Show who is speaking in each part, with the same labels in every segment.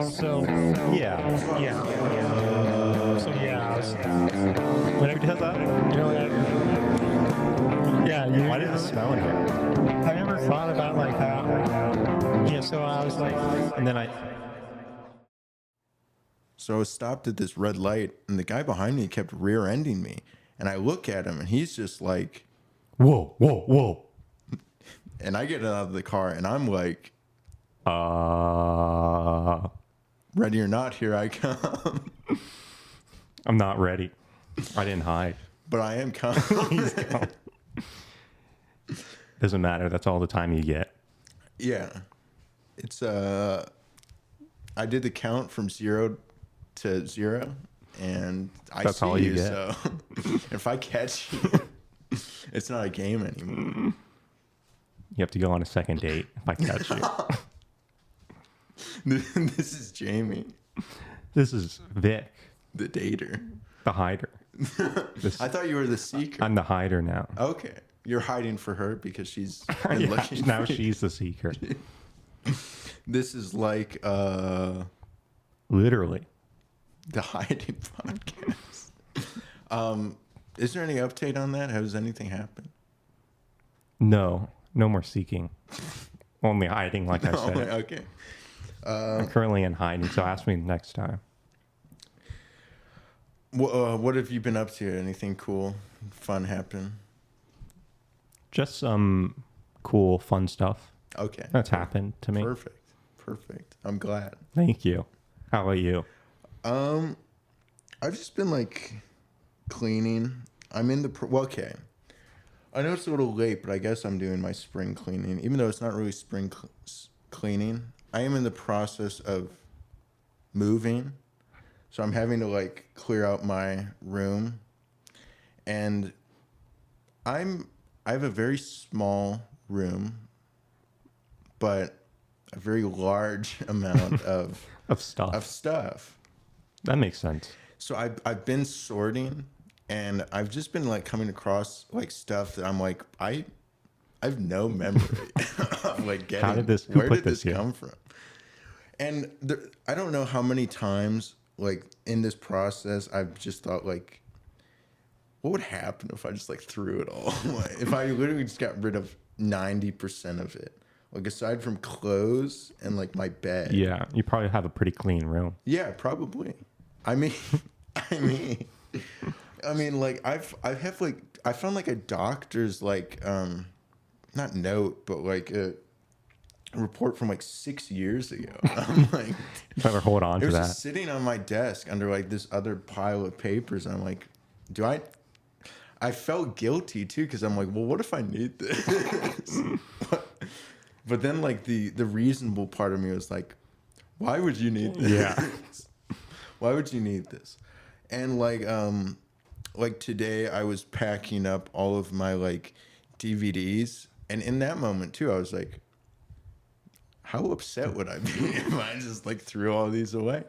Speaker 1: So
Speaker 2: Yeah.
Speaker 1: yeah, I was,
Speaker 2: Whenever he does that,
Speaker 1: you know, yeah,
Speaker 2: why does it smell in here?
Speaker 1: I never thought about like how, yeah. So I was like,
Speaker 2: And then
Speaker 3: So I was stopped at this red light, and the guy behind me kept rear-ending me. And I look at him, and he's just like,
Speaker 2: whoa, whoa, whoa.
Speaker 3: and I get out of the car, and I'm like, ready or not, here I come.
Speaker 2: I'm not ready. I didn't hide.
Speaker 3: But I am coming.
Speaker 2: Doesn't matter. That's all the time you get.
Speaker 3: Yeah. It's, I did the count from 0 to 0, and
Speaker 2: That's
Speaker 3: see
Speaker 2: all you
Speaker 3: you,
Speaker 2: get.
Speaker 3: so if I catch you, it's not a game anymore.
Speaker 2: You have to go on a second date if I catch you.
Speaker 3: This is Jamie,
Speaker 2: This is Vic,
Speaker 3: the dater.
Speaker 2: the hider.
Speaker 3: I thought you were the seeker.
Speaker 2: I'm the hider now.
Speaker 3: Okay. You're hiding for her because she's been
Speaker 2: Yeah,
Speaker 3: looking
Speaker 2: now
Speaker 3: for you.
Speaker 2: she's the seeker.
Speaker 3: This is like
Speaker 2: Literally.
Speaker 3: the hiding podcast. Is there any update on that? Has anything happened?
Speaker 2: No more seeking. Only hiding, like I said.
Speaker 3: Okay.
Speaker 2: I'm currently in hiding, so ask me next time.
Speaker 3: What have you been up to? Anything cool, fun happen?
Speaker 2: Just some cool, fun stuff
Speaker 3: Okay.
Speaker 2: that's happened to me.
Speaker 3: Perfect. I'm glad.
Speaker 2: Thank you. How about you?
Speaker 3: I've just been like cleaning. I'm in the okay. I know it's a little late, but I guess I'm doing my spring cleaning, even though it's not really spring cleaning. I am in the process of moving, so I'm having to like clear out my room, and I have a very small room, but a very large amount of
Speaker 2: Of stuff.
Speaker 3: stuff.
Speaker 2: That makes sense.
Speaker 3: So I've been sorting, and I've just been like coming across like stuff that I'm like I have no memory of like getting.
Speaker 2: Who
Speaker 3: Where
Speaker 2: put
Speaker 3: did this
Speaker 2: here?
Speaker 3: come from? And I don't know how many times like in this process I've just thought like, what would happen if I just like threw it all away? If I literally just got rid of 90% of it, like aside from clothes and like my bed.
Speaker 2: Yeah, you probably have a pretty clean room.
Speaker 3: Yeah, probably. I mean, like I have like I found like a doctor's like not note, but like a report from like 6 years ago. I'm like,
Speaker 2: You better hold on
Speaker 3: it
Speaker 2: to
Speaker 3: was
Speaker 2: that.
Speaker 3: just sitting on my desk under like this other pile of papers. And I'm like, I felt guilty too because I'm like, well, what if I need this? But then like the reasonable part of me was like, why would you need this?
Speaker 2: Yeah.
Speaker 3: Why would you need this? And like today I was packing up all of my like DVDs, and in that moment too, I was like, how upset would I be if I just like threw all these away?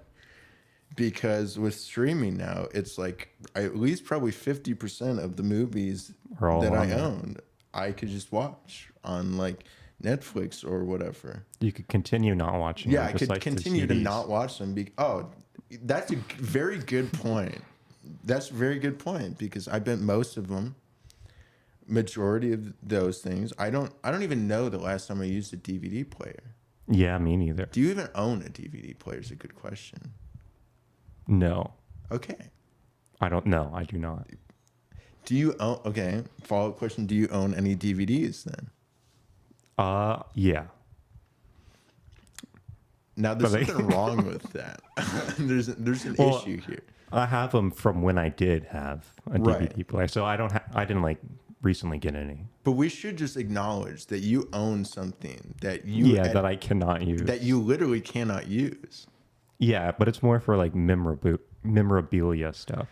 Speaker 3: Because with streaming now, it's like at least probably 50% of the movies
Speaker 2: Are all
Speaker 3: that
Speaker 2: on
Speaker 3: I
Speaker 2: there.
Speaker 3: owned, I could just watch on like Netflix or whatever.
Speaker 2: You could continue not watching.
Speaker 3: Yeah,
Speaker 2: them,
Speaker 3: I
Speaker 2: just
Speaker 3: could
Speaker 2: like the
Speaker 3: continue to
Speaker 2: CDs.
Speaker 3: not watch them. That's a very good point. That's a very good point because I bet most of them, majority of those things, I don't even know the last time I used a DVD player.
Speaker 2: Yeah, me neither.
Speaker 3: Do you even own a DVD player? Is a good question.
Speaker 2: No,
Speaker 3: Okay.
Speaker 2: I don't know. I do not.
Speaker 3: Do you own? Okay. Follow-up question: do you own any DVDs then?
Speaker 2: Yeah.
Speaker 3: Now there's
Speaker 2: But
Speaker 3: something wrong with that. there's an
Speaker 2: Well,
Speaker 3: issue here.
Speaker 2: I have them from when I did have a
Speaker 3: Right.
Speaker 2: DVD player, so I don't. I didn't like recently get any.
Speaker 3: But we should just acknowledge that you own something that you
Speaker 2: That I cannot use.
Speaker 3: that you literally cannot use.
Speaker 2: Yeah, but it's more for like memorabilia stuff.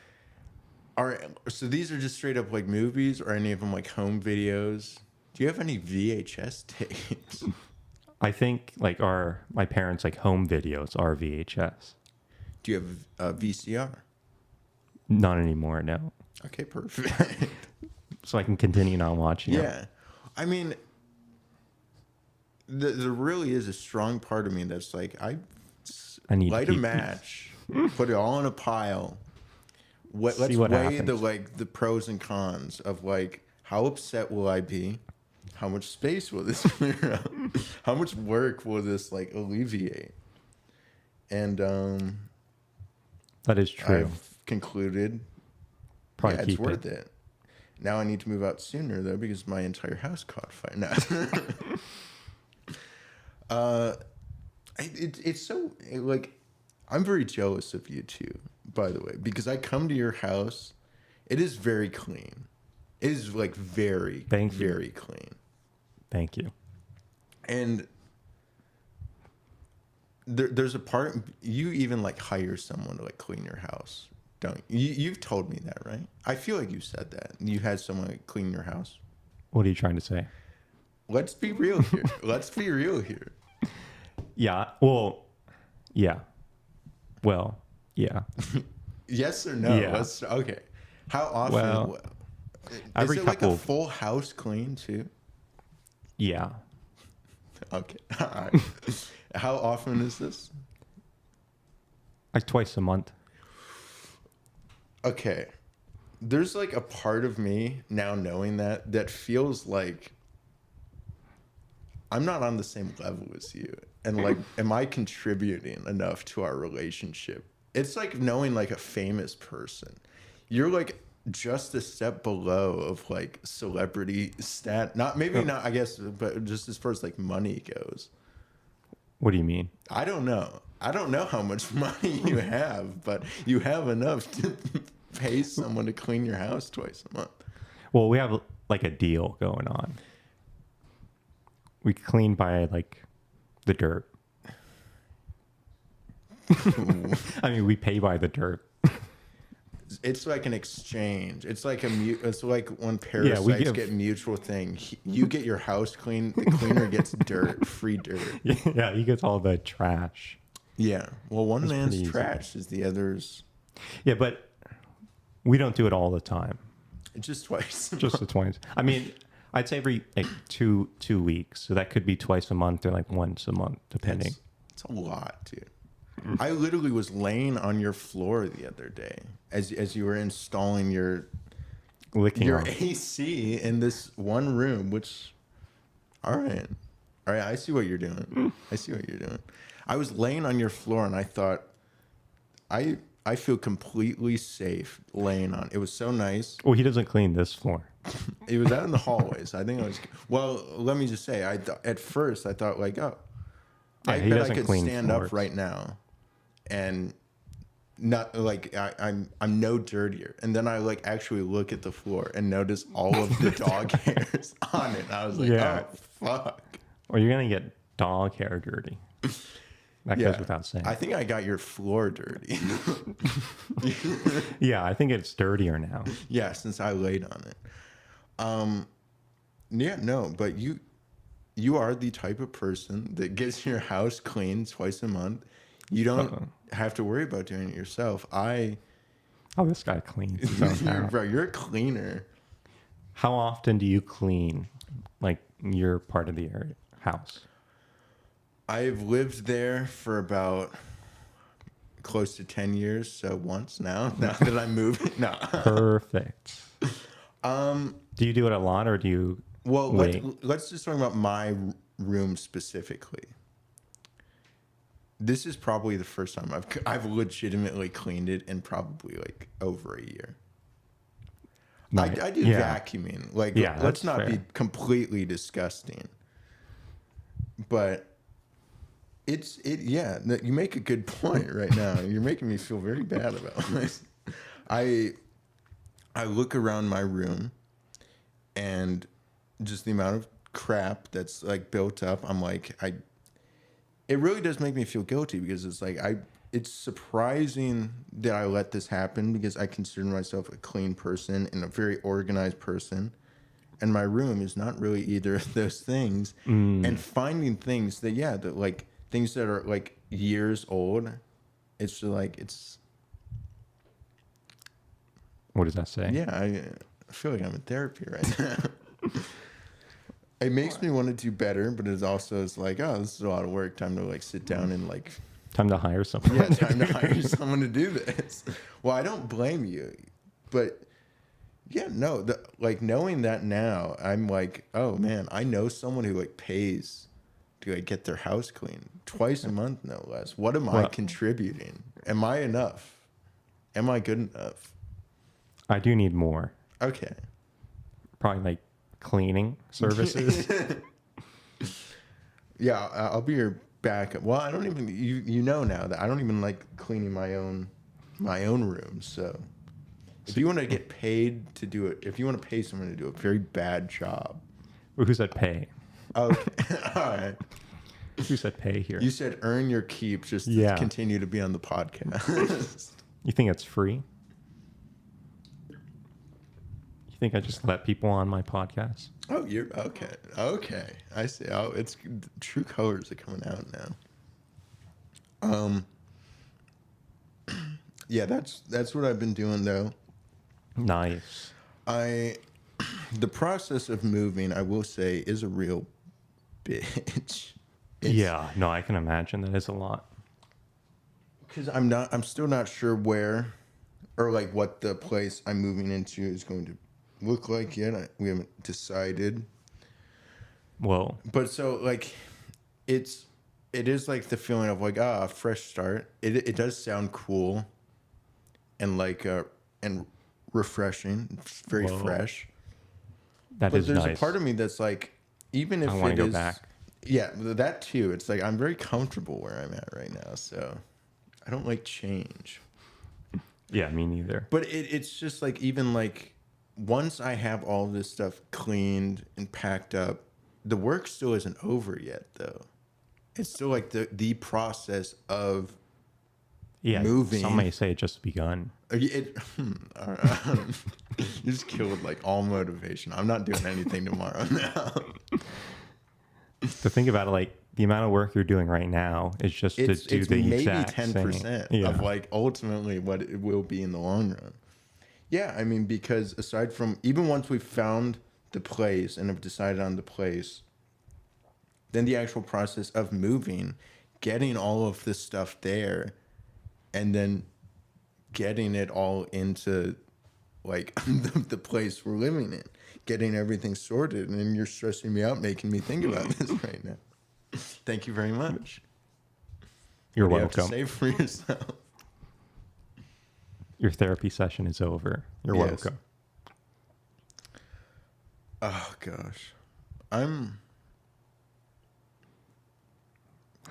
Speaker 3: All right. So these are just straight up like movies, or any of them like home videos? Do you have any VHS tapes?
Speaker 2: I think like my parents' like home videos are VHS.
Speaker 3: Do you have VCR?
Speaker 2: Not anymore, no.
Speaker 3: Okay, perfect.
Speaker 2: So I can continue not watching it.
Speaker 3: Yeah. I mean, there really is a strong part of me that's like,
Speaker 2: I need
Speaker 3: Light
Speaker 2: to
Speaker 3: a
Speaker 2: keep
Speaker 3: match, put it all in a pile. Let's
Speaker 2: See what
Speaker 3: weigh
Speaker 2: happens.
Speaker 3: the pros and cons of like how upset will I be? How much space will this clear up? How much work will this like alleviate? And
Speaker 2: That is true.
Speaker 3: I've concluded,
Speaker 2: Probably
Speaker 3: yeah, it's
Speaker 2: keep
Speaker 3: worth
Speaker 2: it.
Speaker 3: it. Now I need to move out sooner though because my entire house caught fire. No. It's so like I'm very jealous of you too, by the way, because I come to your house. It is very clean. It is like very,
Speaker 2: Thank you.
Speaker 3: very clean.
Speaker 2: Thank you.
Speaker 3: And there's a part you even like hire someone to like clean your house, don't you? You've told me that, right? I feel like you said that you had someone like clean your house.
Speaker 2: What are you trying to say?
Speaker 3: Let's be real here. Let's be real here.
Speaker 2: Yeah. Well, yeah. Well, yeah.
Speaker 3: Yes or no?
Speaker 2: Yeah.
Speaker 3: Okay. How often?
Speaker 2: Well, every
Speaker 3: is it like
Speaker 2: couple-
Speaker 3: a full house clean too?
Speaker 2: Yeah.
Speaker 3: Okay. All right. How often is this?
Speaker 2: Like twice a month.
Speaker 3: Okay. There's like a part of me now knowing that feels like I'm not on the same level as you. And like, am I contributing enough to our relationship? It's like knowing like a famous person. You're like just a step below of like celebrity stat. Not maybe not, I guess, but just as far as like money goes.
Speaker 2: What do you mean?
Speaker 3: I don't know. I don't know how much money you have, but you have enough to pay someone to clean your house twice a month.
Speaker 2: Well, we have like a deal going on. We clean by like the dirt. I mean, we pay by the dirt.
Speaker 3: It's like an exchange. It's like it's like when parasites get mutual thing. You get your house clean, the cleaner gets dirt, free dirt.
Speaker 2: Yeah, he gets all the trash.
Speaker 3: Yeah. Well, one
Speaker 2: That's
Speaker 3: man's
Speaker 2: pretty easy.
Speaker 3: trash is the other's.
Speaker 2: Yeah, but we don't do it all the time.
Speaker 3: Just twice.
Speaker 2: Just the twice. I mean, I'd say every like two weeks. So that could be twice a month or like once a month, depending.
Speaker 3: It's a lot, dude. I literally was laying on your floor the other day as you were installing your
Speaker 2: Licking off.
Speaker 3: AC in this one room, which all right. I see what you're doing. I see what you're doing. I was laying on your floor and I thought I feel completely safe laying on. It was so nice.
Speaker 2: Well, he doesn't clean this floor.
Speaker 3: It was out in the hallways. I think I was well, let me just say, at first I thought like, oh,
Speaker 2: Yeah,
Speaker 3: I
Speaker 2: he
Speaker 3: bet I
Speaker 2: doesn't
Speaker 3: could
Speaker 2: clean
Speaker 3: stand
Speaker 2: floors.
Speaker 3: up right now and not like I'm no dirtier. And then I like actually look at the floor and notice all of the dog hairs on it. I was like,
Speaker 2: Yeah.
Speaker 3: oh fuck.
Speaker 2: Or you're gonna get dog hair dirty. That goes without saying.
Speaker 3: I think I got your floor dirty.
Speaker 2: Yeah, I think it's dirtier now.
Speaker 3: Yeah, since I laid on it. Yeah, no, but you are the type of person that gets your house cleaned twice a month. You don't have to worry about doing it yourself.
Speaker 2: Oh, this guy cleans his own house.
Speaker 3: Bro, you're a cleaner.
Speaker 2: How often do you clean like your part of the house?
Speaker 3: I've lived there for about close to 10 years, so once now that I'm moving. No.
Speaker 2: Perfect. Do you do it a lot or do you
Speaker 3: Well,
Speaker 2: wait?
Speaker 3: let's just talk about my room specifically. This is probably the first time I've legitimately cleaned it in probably like over a year.
Speaker 2: Right.
Speaker 3: I do
Speaker 2: Yeah.
Speaker 3: vacuuming. Like,
Speaker 2: Yeah,
Speaker 3: let's
Speaker 2: that's
Speaker 3: not be
Speaker 2: fair.
Speaker 3: completely disgusting. But yeah, you make a good point right now. You're making me feel very bad about this. I look around my room and just the amount of crap that's like built up, I'm like, it really does make me feel guilty because it's like it's surprising that I let this happen because I consider myself a clean person and a very organized person. And my room is not really either of those things. And finding things that like things that are like years old, it's just like
Speaker 2: What does that say?
Speaker 3: yeah, I feel like I'm in therapy right now. It makes me want to do better, but it also is like, oh, this is a lot of work. Time to like sit down and like
Speaker 2: Time to hire someone.
Speaker 3: Yeah, time to hire someone to do this. Well, I don't blame you, but yeah, no, like knowing that now, I'm like, oh man, I know someone who like pays to like get their house clean twice a month, no less. What am I contributing? Am I enough? Am I good enough?
Speaker 2: I do need more.
Speaker 3: Okay.
Speaker 2: Probably like cleaning services.
Speaker 3: Yeah, I'll be your backup. Well, I don't even you know now that I don't even like cleaning my own room. So if you want to get paid to do it, if you want to pay someone to do a very bad job,
Speaker 2: Who said pay?
Speaker 3: okay, all right.
Speaker 2: Who said pay here?
Speaker 3: You said earn your keep just to continue to be on the podcast.
Speaker 2: You think it's free? You think I just let people on my podcast?
Speaker 3: Oh, you're okay. Okay, I see. Oh, it's true colors are coming out now. Yeah, that's what I've been doing though.
Speaker 2: Nice.
Speaker 3: The process of moving, I will say, is a real bitch.
Speaker 2: Yeah, no, I can imagine that is a lot.
Speaker 3: Because I'm still not sure where or like what the place I'm moving into is going to look like yet. We haven't decided.
Speaker 2: Well,
Speaker 3: But so like it is like the feeling of like a fresh start. It does sound cool and like and refreshing. It's very fresh.
Speaker 2: that
Speaker 3: But
Speaker 2: is
Speaker 3: there's
Speaker 2: nice.
Speaker 3: a part of me that's like, even if
Speaker 2: I want
Speaker 3: it
Speaker 2: to go
Speaker 3: is,
Speaker 2: back.
Speaker 3: yeah, that too. It's like I'm very comfortable where I'm at right now, so I don't like change.
Speaker 2: Yeah, me neither.
Speaker 3: But it's just like, even like once I have all this stuff cleaned and packed up, the work still isn't over yet, though. It's still like the process of
Speaker 2: Yeah,
Speaker 3: moving.
Speaker 2: some may say just begun.
Speaker 3: You just killed like all motivation. I'm not doing anything tomorrow now.
Speaker 2: To think about it, like the amount of work you're doing right now is just to do
Speaker 3: It's
Speaker 2: the
Speaker 3: maybe
Speaker 2: exact
Speaker 3: 10%
Speaker 2: same.
Speaker 3: of like ultimately what it will be in the long run. Yeah, I mean, because aside from, even once we've found the place and have decided on the place, then the actual process of moving, getting all of this stuff there, and then getting it all into like the place we're living in, getting everything sorted, and you're stressing me out, making me think about this right now. Thank you very much.
Speaker 2: You're
Speaker 3: What do you have to
Speaker 2: welcome.
Speaker 3: say for yourself?
Speaker 2: Your therapy session is over. You're
Speaker 3: Yes.
Speaker 2: welcome.
Speaker 3: Oh gosh,
Speaker 2: How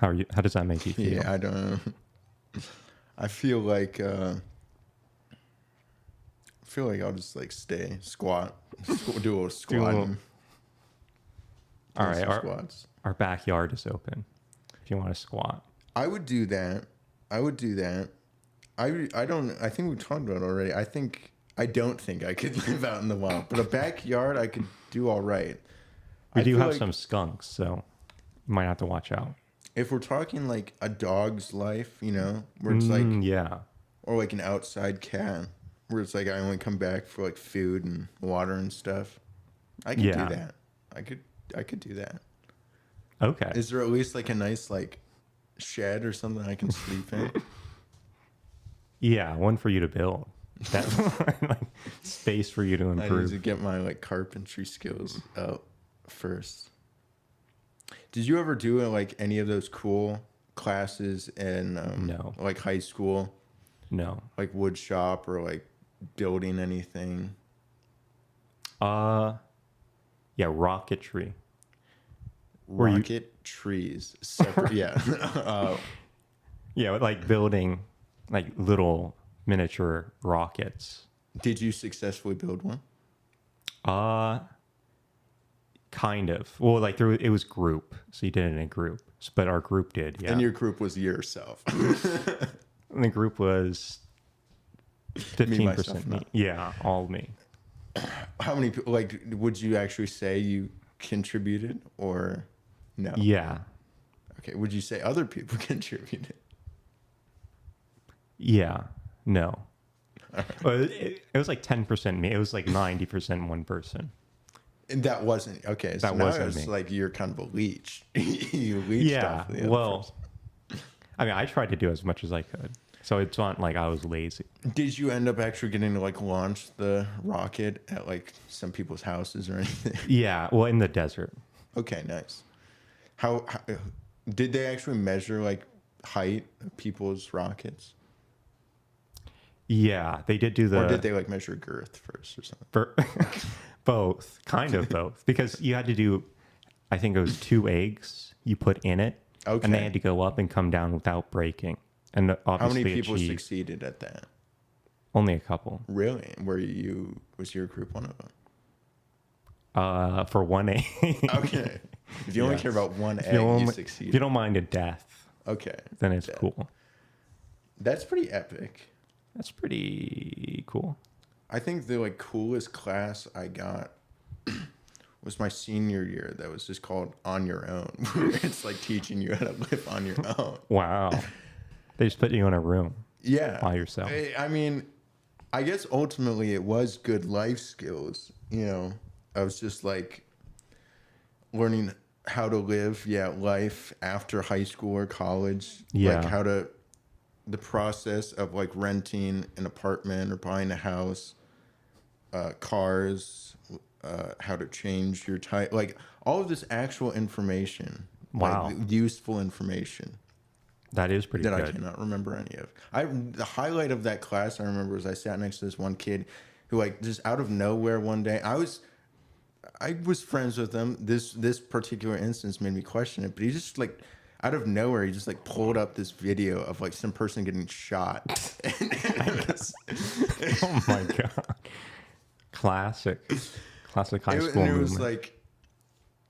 Speaker 2: are you? How does that make you feel?
Speaker 3: yeah, I don't know. I feel like I'll just like stay squat, do a little squatting.
Speaker 2: All right,
Speaker 3: Some squats.
Speaker 2: our backyard is open. If you want to squat,
Speaker 3: I would do that. I don't. I think we talked about it already. I don't think I could live out in the wild, but a backyard I could do all right.
Speaker 2: we
Speaker 3: I
Speaker 2: do
Speaker 3: feel
Speaker 2: have
Speaker 3: like
Speaker 2: some skunks, so you might have to watch out.
Speaker 3: If we're talking like a dog's life, you know, where it's like,
Speaker 2: Yeah,
Speaker 3: or like an outside cat, where it's like I only come back for like food and water and stuff. I could do that. I could do that.
Speaker 2: okay.
Speaker 3: Is there at least like a nice like shed or something I can sleep in?
Speaker 2: Yeah, one for you to build. That's like space for you to
Speaker 3: I need
Speaker 2: improve.
Speaker 3: to get my like carpentry skills up first. Did you ever do like any of those cool classes in
Speaker 2: No.
Speaker 3: like high school,
Speaker 2: No.
Speaker 3: like wood shop or like building anything?
Speaker 2: Yeah, rocketry. Were you-
Speaker 3: Rocket trees, separate. Yeah.
Speaker 2: Yeah, like building like little miniature rockets.
Speaker 3: Did you successfully build one?
Speaker 2: Kind of. Well, like it was group, so you did it in a group. But our group did, yeah.
Speaker 3: And your group was yourself.
Speaker 2: And the group was 15%
Speaker 3: myself,
Speaker 2: me.
Speaker 3: not.
Speaker 2: Yeah, all me.
Speaker 3: How many people? Like, would you actually say you contributed or no?
Speaker 2: Yeah.
Speaker 3: Okay. Would you say other people contributed?
Speaker 2: Yeah. No. Well, it was like 10% me. It was like 90% one person.
Speaker 3: And that wasn't okay. So
Speaker 2: That
Speaker 3: now
Speaker 2: wasn't
Speaker 3: it's
Speaker 2: me.
Speaker 3: like you're kind of a leech. You leached
Speaker 2: Yeah.
Speaker 3: off the other
Speaker 2: Well,
Speaker 3: person.
Speaker 2: I mean, I tried to do as much as I could. So it's not like I was lazy.
Speaker 3: Did you end up actually getting to like launch the rocket at like some people's houses or anything?
Speaker 2: Yeah, well, in the desert.
Speaker 3: Okay, nice. How did they actually measure like height of people's rockets?
Speaker 2: Yeah, they did do the
Speaker 3: Or did they like measure girth first or something?
Speaker 2: for, both, kind of both, because you had to do, I think it was 2 eggs you put in it, and they
Speaker 3: Okay.
Speaker 2: had to go up and come down without breaking. And
Speaker 3: How
Speaker 2: obviously
Speaker 3: many people
Speaker 2: achieve
Speaker 3: succeeded at that?
Speaker 2: only a couple.
Speaker 3: Really? Was your group one of them?
Speaker 2: For 1 egg.
Speaker 3: Okay. If you only care about one egg,
Speaker 2: you
Speaker 3: you
Speaker 2: don't,
Speaker 3: succeed.
Speaker 2: if you don't mind a death,
Speaker 3: Okay.
Speaker 2: then it's
Speaker 3: Yeah.
Speaker 2: cool.
Speaker 3: That's pretty epic.
Speaker 2: That's pretty cool.
Speaker 3: I think the like coolest class I got was my senior year. That was just called On Your Own. It's like teaching you how to live on your own.
Speaker 2: Wow. They just put you in a room
Speaker 3: Yeah.
Speaker 2: by yourself.
Speaker 3: I mean, I guess ultimately it was good life skills. You know, I was just like learning how to live, life after high school or college.
Speaker 2: Yeah.
Speaker 3: Like how to, the process of like renting an apartment or buying a house, cars, how to change your type, like all of this actual information.
Speaker 2: Wow.
Speaker 3: Like, useful information.
Speaker 2: That is pretty
Speaker 3: That I
Speaker 2: good.
Speaker 3: cannot remember any of. The highlight of that class I remember was I sat next to this one kid who like just out of nowhere one day I was friends with him. This particular instance made me question it, but he just like out of nowhere he just like pulled up this video of like some person getting shot. And it was,
Speaker 2: Oh my god. Classic high school
Speaker 3: and it
Speaker 2: movement.
Speaker 3: was like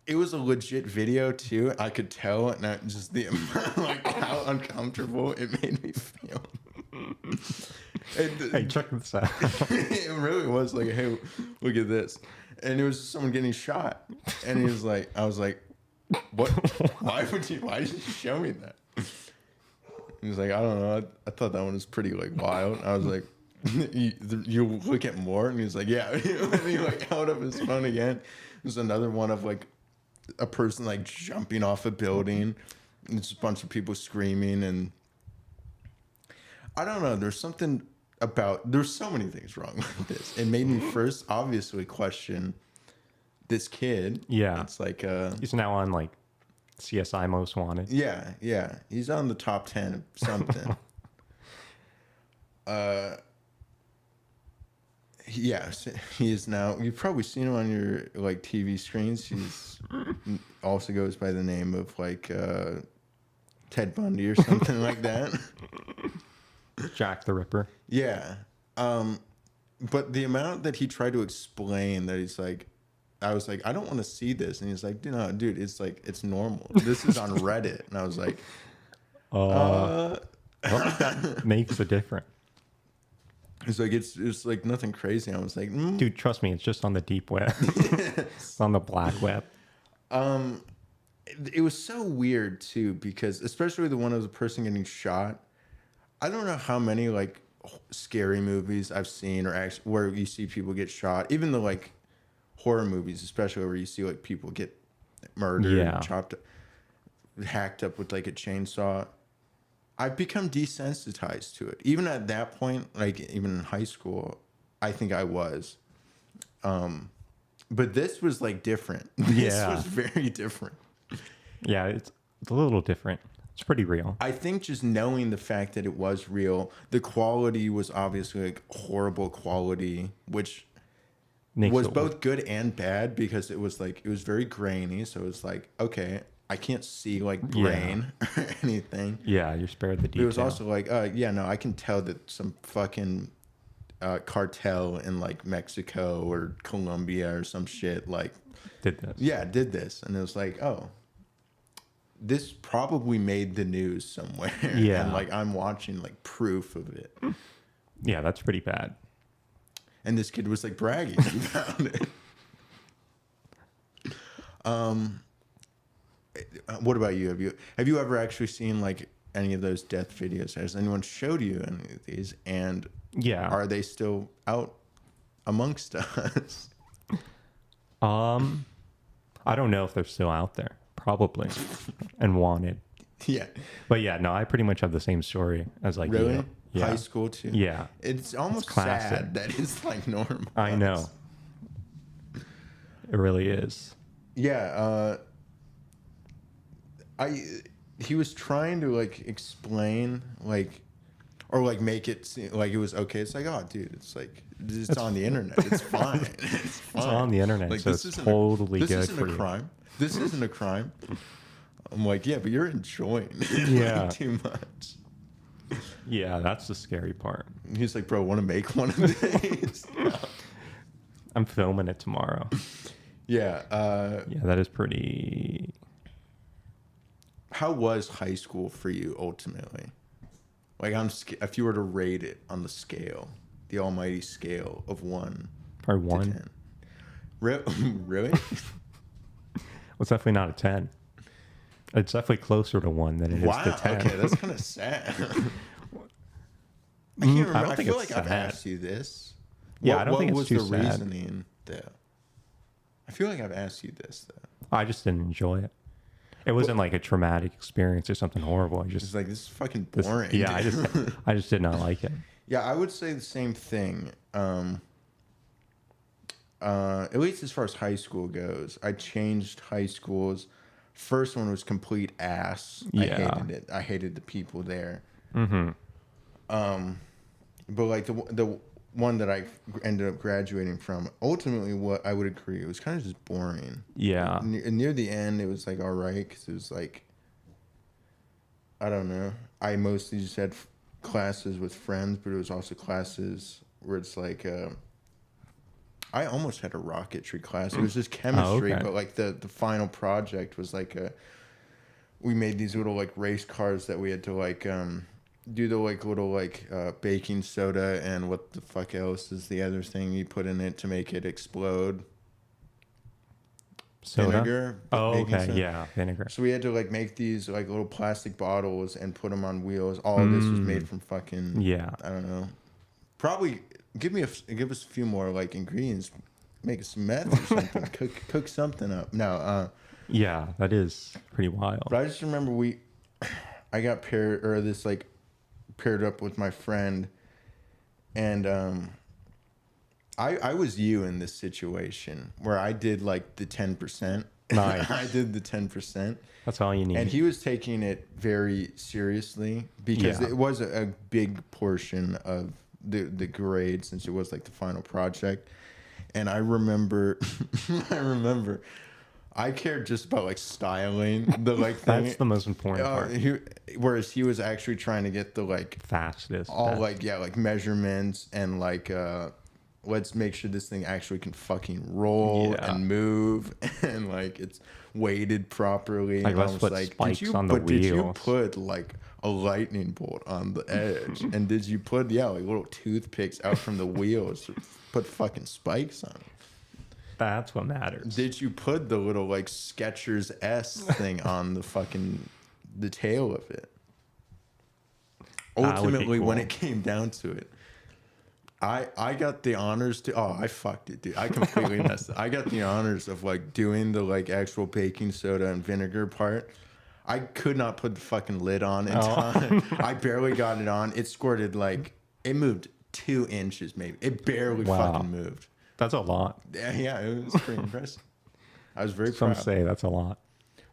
Speaker 3: it was a legit video too. I could tell, and just the amount, like how uncomfortable it made me feel.
Speaker 2: Hey, check this out.
Speaker 3: It really was like, hey, look at this, and it was just someone getting shot, and he was like, I was like, what? Why did you show me that? He was like, I don't know. I thought that one was pretty like wild. I was like, you look at more, and he was like, yeah. And he like held up his phone again. There's another one of like a person like jumping off a building. And it's a bunch of people screaming, and I don't know. There's so many things wrong with this. It made me first obviously question this kid.
Speaker 2: Yeah.
Speaker 3: It's like
Speaker 2: He's now on like CSI Most Wanted.
Speaker 3: yeah. He's on the top 10 of something. Yes, he is now. You've probably seen him on your like TV screens. He's also goes by the name of like Ted Bundy or something like that.
Speaker 2: Jack the Ripper.
Speaker 3: Yeah. But the amount that he tried to explain that he's like, I was like, I don't want to see this. And he's like, no, dude, it's like, it's normal. This is on Reddit. And I was like,
Speaker 2: I don't think that makes a difference.
Speaker 3: It's like, it's like nothing crazy. I was like,
Speaker 2: Dude, trust me, it's just on the deep web. It's on the black web.
Speaker 3: It was so weird too, because especially the one of the person getting shot. I don't know how many like scary movies I've seen or actually where you see people get shot. Even the like horror movies, especially where you see like people get murdered,
Speaker 2: Yeah.
Speaker 3: and chopped, hacked up with like a chainsaw. I've become desensitized to it. Even at that point, like even in high school, I think I was. But this was like different. This
Speaker 2: Yeah.
Speaker 3: was very different.
Speaker 2: Yeah, it's a little different. It's pretty real.
Speaker 3: I think just knowing the fact that it was real, the quality was obviously like horrible quality, which
Speaker 2: Makes
Speaker 3: was
Speaker 2: it
Speaker 3: both good and bad because it was like, it was very grainy. So it was like, okay, I can't see like brain or anything.
Speaker 2: Yeah, you're spared the
Speaker 3: But
Speaker 2: detail.
Speaker 3: it was also like, yeah, no, I can tell that some fucking cartel in like Mexico or Colombia or some shit like,
Speaker 2: did this.
Speaker 3: yeah, did this. And it was like, oh, this probably made the news somewhere.
Speaker 2: Yeah.
Speaker 3: And like, I'm watching like proof of it.
Speaker 2: Yeah, that's pretty bad.
Speaker 3: And this kid was like bragging about it. What about you? Have you ever actually seen like any of those death videos? Has anyone showed you any of these? And
Speaker 2: Yeah.
Speaker 3: are they still out amongst us?
Speaker 2: I don't know if they're still out there. Probably. And wanted.
Speaker 3: Yeah.
Speaker 2: But yeah, no, I pretty much have the same story as like
Speaker 3: Really?
Speaker 2: you. Yeah.
Speaker 3: High school too.
Speaker 2: Yeah.
Speaker 3: It's almost
Speaker 2: classic.
Speaker 3: sad that it's like normal.
Speaker 2: I know. It really is.
Speaker 3: Yeah. He was trying to like explain like, or like make it seem like it was okay. It's like, oh, dude, it's like it's on the internet. It's fine. It's fine.
Speaker 2: It's on the internet,
Speaker 3: Like,
Speaker 2: so
Speaker 3: this
Speaker 2: it's
Speaker 3: isn't
Speaker 2: totally
Speaker 3: this
Speaker 2: good
Speaker 3: isn't
Speaker 2: for
Speaker 3: a
Speaker 2: you.
Speaker 3: crime. This isn't a crime. I'm like, yeah, but you're enjoying it
Speaker 2: Yeah.
Speaker 3: too much.
Speaker 2: Yeah, that's the scary part.
Speaker 3: He's like, bro, want to make one of these?
Speaker 2: I'm filming it tomorrow.
Speaker 3: Yeah.
Speaker 2: Yeah, that is pretty.
Speaker 3: How was high school for you ultimately? Like, if you were to rate it on the scale, the almighty scale of 1
Speaker 2: Probably
Speaker 3: to
Speaker 2: 1.
Speaker 3: 10. Really?
Speaker 2: Well, it's definitely not a 10. It's definitely closer to 1 than it is
Speaker 3: Wow.
Speaker 2: to 10.
Speaker 3: Okay, that's kind of sad. I can't remember.
Speaker 2: I don't
Speaker 3: I
Speaker 2: think
Speaker 3: feel
Speaker 2: it's
Speaker 3: like I've
Speaker 2: sad.
Speaker 3: asked you this.
Speaker 2: Yeah, I don't think it's
Speaker 3: was
Speaker 2: too
Speaker 3: the
Speaker 2: sad.
Speaker 3: reasoning there? I feel like I've asked you this though.
Speaker 2: I just didn't enjoy it. It wasn't like a traumatic experience or something horrible. I
Speaker 3: It's
Speaker 2: just
Speaker 3: like, this is fucking
Speaker 2: this-
Speaker 3: boring.
Speaker 2: yeah,
Speaker 3: dude.
Speaker 2: I just did not like it.
Speaker 3: Yeah, I would say the same thing. At least as far as high school goes, I changed high schools. First one was complete ass. I
Speaker 2: Yeah.
Speaker 3: hated it. I hated the people there.
Speaker 2: Mm-hmm.
Speaker 3: But like the one that I ended up graduating from, ultimately, what I would agree, it was kind of just boring.
Speaker 2: Yeah.
Speaker 3: Near the end, it was like all right because it was like, I don't know. I mostly just had classes with friends, but it was also classes where it's like, I almost had a rocketry class. It was just chemistry,
Speaker 2: okay.
Speaker 3: but like the final project was like we made these little like race cars that we had to like do the like little like baking soda and what the fuck else is the other thing you put in it to make it explode?
Speaker 2: Soda?
Speaker 3: Vinegar.
Speaker 2: Oh,
Speaker 3: baking
Speaker 2: okay.
Speaker 3: soda.
Speaker 2: Yeah, vinegar.
Speaker 3: So we had to like make these like little plastic bottles and put them on wheels. All of this was made from fucking
Speaker 2: Yeah.
Speaker 3: I don't know. Probably give us a few more like ingredients. Make some meth or something. cook something up. No,
Speaker 2: Yeah, that is pretty wild.
Speaker 3: but I just remember I got paired up with my friend, and I was you in this situation where I did like the 10%.
Speaker 2: Nice.
Speaker 3: I did the 10%.
Speaker 2: That's all you need.
Speaker 3: And he was taking it very seriously because
Speaker 2: Yeah.
Speaker 3: it was a big portion of the grade, since it was like the final project. And I remember, I cared just about like styling the like thing.
Speaker 2: That's the most important part.
Speaker 3: Whereas he was actually trying to get the like
Speaker 2: Fastest.
Speaker 3: all
Speaker 2: best.
Speaker 3: like like measurements and like let's make sure this thing actually can fucking roll
Speaker 2: Yeah.
Speaker 3: and move and like it's weighted properly.
Speaker 2: Like,
Speaker 3: And I
Speaker 2: let's
Speaker 3: was
Speaker 2: put
Speaker 3: like,
Speaker 2: spikes on the
Speaker 3: did you
Speaker 2: wheels.
Speaker 3: put like a lightning bolt on the edge? And did you put like little toothpicks out from the wheels to put fucking spikes on it?
Speaker 2: That's what matters.
Speaker 3: Did you put the little like Skechers S thing on the tail of it?
Speaker 2: That would be
Speaker 3: Ultimately, when
Speaker 2: cool.
Speaker 3: it came down to it, I got the honors to. Oh, I fucked it, dude. I completely messed it. I got the honors of like doing the like actual baking soda and vinegar part. I could not put the fucking lid on in time. I barely got it on. It squirted like it moved 2 inches, maybe. It barely
Speaker 2: Wow.
Speaker 3: fucking moved.
Speaker 2: That's a lot.
Speaker 3: Yeah, it was pretty impressive. I was very
Speaker 2: Some
Speaker 3: proud.
Speaker 2: say that's a lot.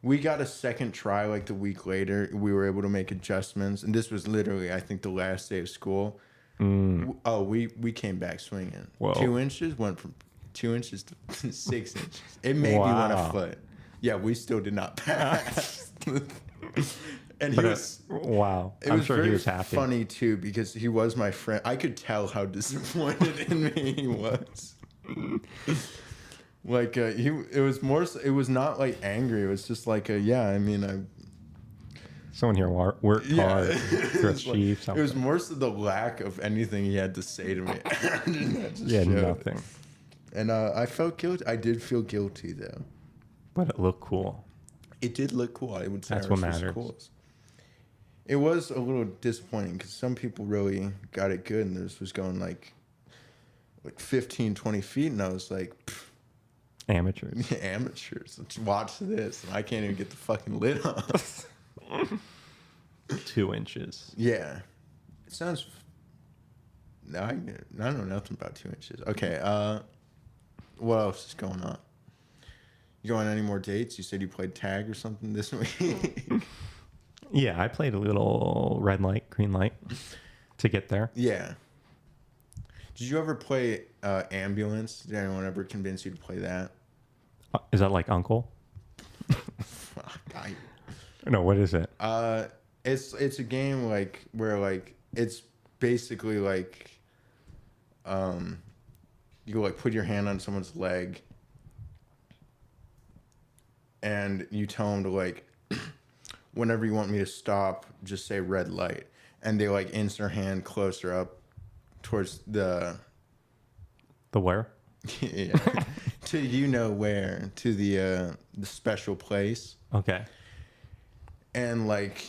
Speaker 3: We got a second try like the week later. We were able to make adjustments, and this was literally, I think, the last day of school. Oh, we came back swinging.
Speaker 2: Whoa.
Speaker 3: 2 inches went from 2 inches to 6 inches. It maybe went a
Speaker 2: Wow.
Speaker 3: foot. Yeah, we still did not pass. And he
Speaker 2: But
Speaker 3: was.
Speaker 2: wow.
Speaker 3: It
Speaker 2: I'm
Speaker 3: was
Speaker 2: sure
Speaker 3: very
Speaker 2: he was happy.
Speaker 3: funny too because he was my friend. I could tell how disappointed in me he was. Like it was more. It was not like angry. It was just like yeah. I mean,
Speaker 2: Someone here worked hard to
Speaker 3: It was like-
Speaker 2: achieve something.
Speaker 3: It was more so the lack of anything he had to say to me. That just
Speaker 2: Yeah,
Speaker 3: showed.
Speaker 2: nothing.
Speaker 3: And I felt guilty. I did feel guilty though.
Speaker 2: But it looked cool.
Speaker 3: It did look cool. I would say
Speaker 2: That's
Speaker 3: ours
Speaker 2: what
Speaker 3: was
Speaker 2: matters.
Speaker 3: cool. It was a little disappointing because some people really got it good and this was going like 15, 20 feet. And I was like,
Speaker 2: Amateurs.
Speaker 3: amateurs, let's watch this. And I can't even get the fucking lid on.
Speaker 2: 2 inches.
Speaker 3: Yeah. It sounds. No, I know nothing about 2 inches. Okay. What else is going on? You going on any more dates? You said you played tag or something this week.
Speaker 2: Yeah, I played a little red light, green light to get there.
Speaker 3: Yeah. Did you ever play ambulance? Did anyone ever convince you to play that?
Speaker 2: Is that like Uncle? No, what is it?
Speaker 3: It's a game like where like it's basically like you like put your hand on someone's leg and you tell them to like whenever you want me to stop, just say red light, and they like inch their hand closer up towards the
Speaker 2: where?
Speaker 3: yeah, to you know where, to the special place.
Speaker 2: Okay.
Speaker 3: And like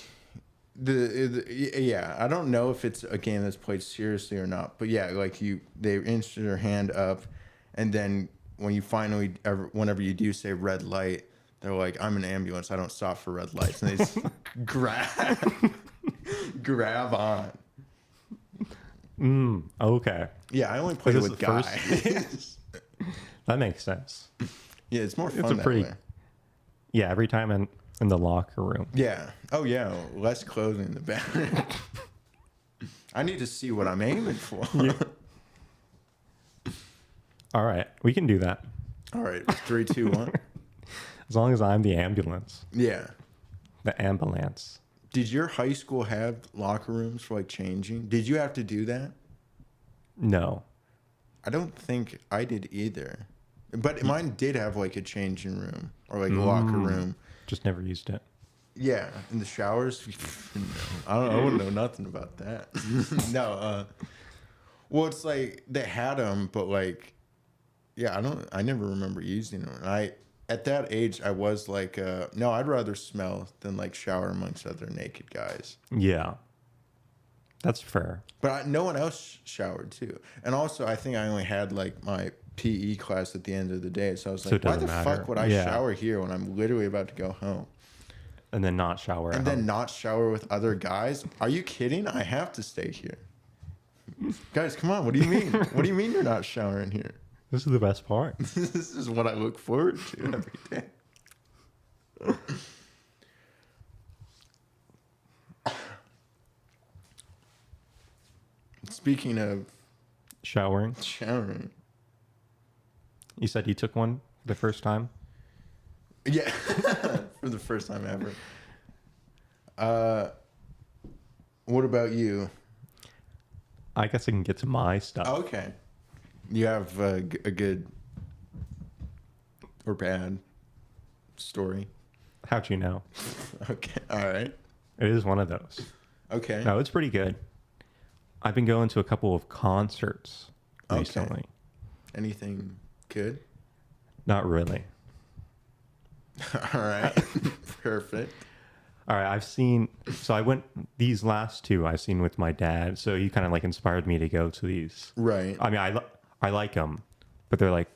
Speaker 3: yeah, I don't know if it's a game that's played seriously or not, but yeah, like they inch their hand up, and then when you finally whenever you do say red light, they're like, I'm an ambulance, I don't stop for red lights, and they just grab on.
Speaker 2: Okay.
Speaker 3: Yeah, I only played it with guys.
Speaker 2: That makes sense.
Speaker 3: Yeah, it's more fun
Speaker 2: It's a
Speaker 3: that
Speaker 2: pretty
Speaker 3: way.
Speaker 2: Yeah, every time in the locker room.
Speaker 3: Yeah. Oh yeah, less clothing the better. I need to see what I'm aiming for.
Speaker 2: Yeah. All right, we can do that.
Speaker 3: All right, 3, 2, 1.
Speaker 2: As long as I'm the ambulance.
Speaker 3: Yeah.
Speaker 2: The ambulance.
Speaker 3: Did your high school have locker rooms for like changing? Did you have to do that?
Speaker 2: No.
Speaker 3: I don't think I did either. But mine did have like a changing room or like a locker room.
Speaker 2: Just never used it.
Speaker 3: Yeah, in the showers. No, I wouldn't know nothing about that. No. Well, it's like they had them, but like, yeah, I never remember using them. At that age, I was like, no, I'd rather smell than like shower amongst other naked guys.
Speaker 2: Yeah. That's fair.
Speaker 3: But no one else showered too. And also, I think I only had like my PE class at the end of the day. So I was
Speaker 2: So
Speaker 3: like,
Speaker 2: it
Speaker 3: why
Speaker 2: doesn't
Speaker 3: the
Speaker 2: matter.
Speaker 3: fuck would I
Speaker 2: Yeah.
Speaker 3: shower here when I'm literally about to go home?
Speaker 2: And then not shower.
Speaker 3: And then not shower with other guys? Are you kidding? I have to stay here. Guys, come on. What do you mean? What do you mean you're not showering here?
Speaker 2: This is the best part.
Speaker 3: This is what I look forward to every day. Speaking of
Speaker 2: Showering.
Speaker 3: showering.
Speaker 2: You said you took one the first time?
Speaker 3: Yeah. For the first time ever. What about you?
Speaker 2: I guess I can get to my stuff.
Speaker 3: Okay. You have a good or bad story?
Speaker 2: How'd you know?
Speaker 3: Okay. All right.
Speaker 2: It is one of those.
Speaker 3: Okay.
Speaker 2: No, it's pretty good. I've been going to a couple of concerts
Speaker 3: Okay.
Speaker 2: recently.
Speaker 3: Anything good?
Speaker 2: Not really.
Speaker 3: All right. Perfect.
Speaker 2: All right, I went these last two I've seen with my dad, so he kind of like inspired me to go to these.
Speaker 3: Right.
Speaker 2: I mean, I like them, but they're like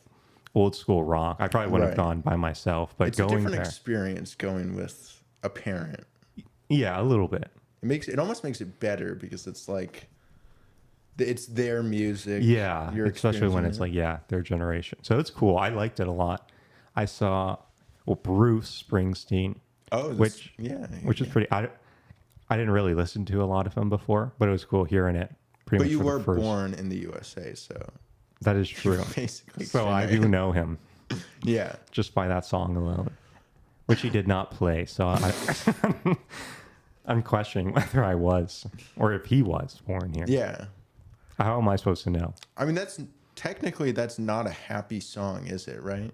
Speaker 2: old school rock. I probably wouldn't have
Speaker 3: Right.
Speaker 2: gone by myself, but
Speaker 3: It's a
Speaker 2: going
Speaker 3: different
Speaker 2: there,
Speaker 3: experience going with a parent.
Speaker 2: yeah, a little bit.
Speaker 3: It almost makes it better because it's like it's their music.
Speaker 2: Yeah,
Speaker 3: you're
Speaker 2: especially when
Speaker 3: experiencing
Speaker 2: it's
Speaker 3: it.
Speaker 2: like, yeah, their generation. So it's cool. I liked it a lot. I saw, Bruce Springsteen, which is pretty. I didn't really listen to a lot of him before, but it was cool hearing it.
Speaker 3: But
Speaker 2: much
Speaker 3: you
Speaker 2: for the
Speaker 3: were
Speaker 2: first-
Speaker 3: born in the USA, so
Speaker 2: That is true.
Speaker 3: basically.
Speaker 2: So I do know him
Speaker 3: Yeah.
Speaker 2: just by that song alone, which he did not play. So I'm questioning whether I was or if he was born here.
Speaker 3: Yeah.
Speaker 2: How am I supposed to know?
Speaker 3: I mean, that's not a happy song, is it? Right?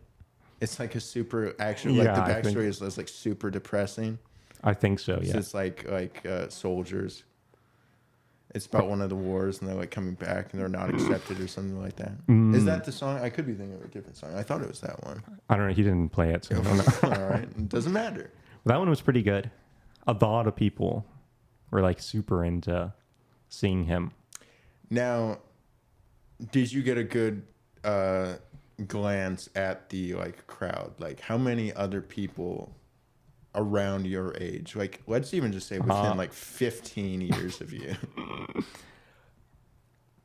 Speaker 3: It's like a super actually like
Speaker 2: Yeah,
Speaker 3: the
Speaker 2: I think-
Speaker 3: backstory is like super depressing.
Speaker 2: I think so.
Speaker 3: So
Speaker 2: Yeah.
Speaker 3: it's like soldiers. It's about one of the wars, and they're like coming back, and they're not accepted or something like that. Is that the song? I could be thinking of a different song. I thought it was that one.
Speaker 2: I don't know. He didn't play it, so I don't know.
Speaker 3: All right, it doesn't matter.
Speaker 2: That one was pretty good. A lot of people were like super into seeing him.
Speaker 3: Now, did you get a good glance at the like crowd? Like, how many other people around your age? Like, let's even just say within like 15 years of you.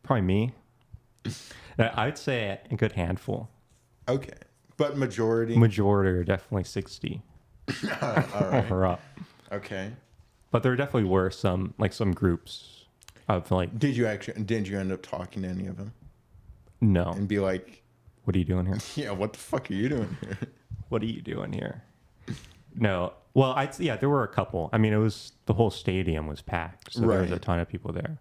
Speaker 2: Probably me. I'd say a good handful.
Speaker 3: Okay. But majority
Speaker 2: are definitely 60
Speaker 3: all right.
Speaker 2: or up.
Speaker 3: Okay.
Speaker 2: But there definitely were some groups of like.
Speaker 3: Did you end up talking to any of them?
Speaker 2: No.
Speaker 3: And be like,
Speaker 2: what are you doing here?
Speaker 3: Yeah, what the fuck are you doing here?
Speaker 2: What are you doing here? No. Well, there were a couple. I mean, it was the whole stadium was packed, so there was a ton of people there.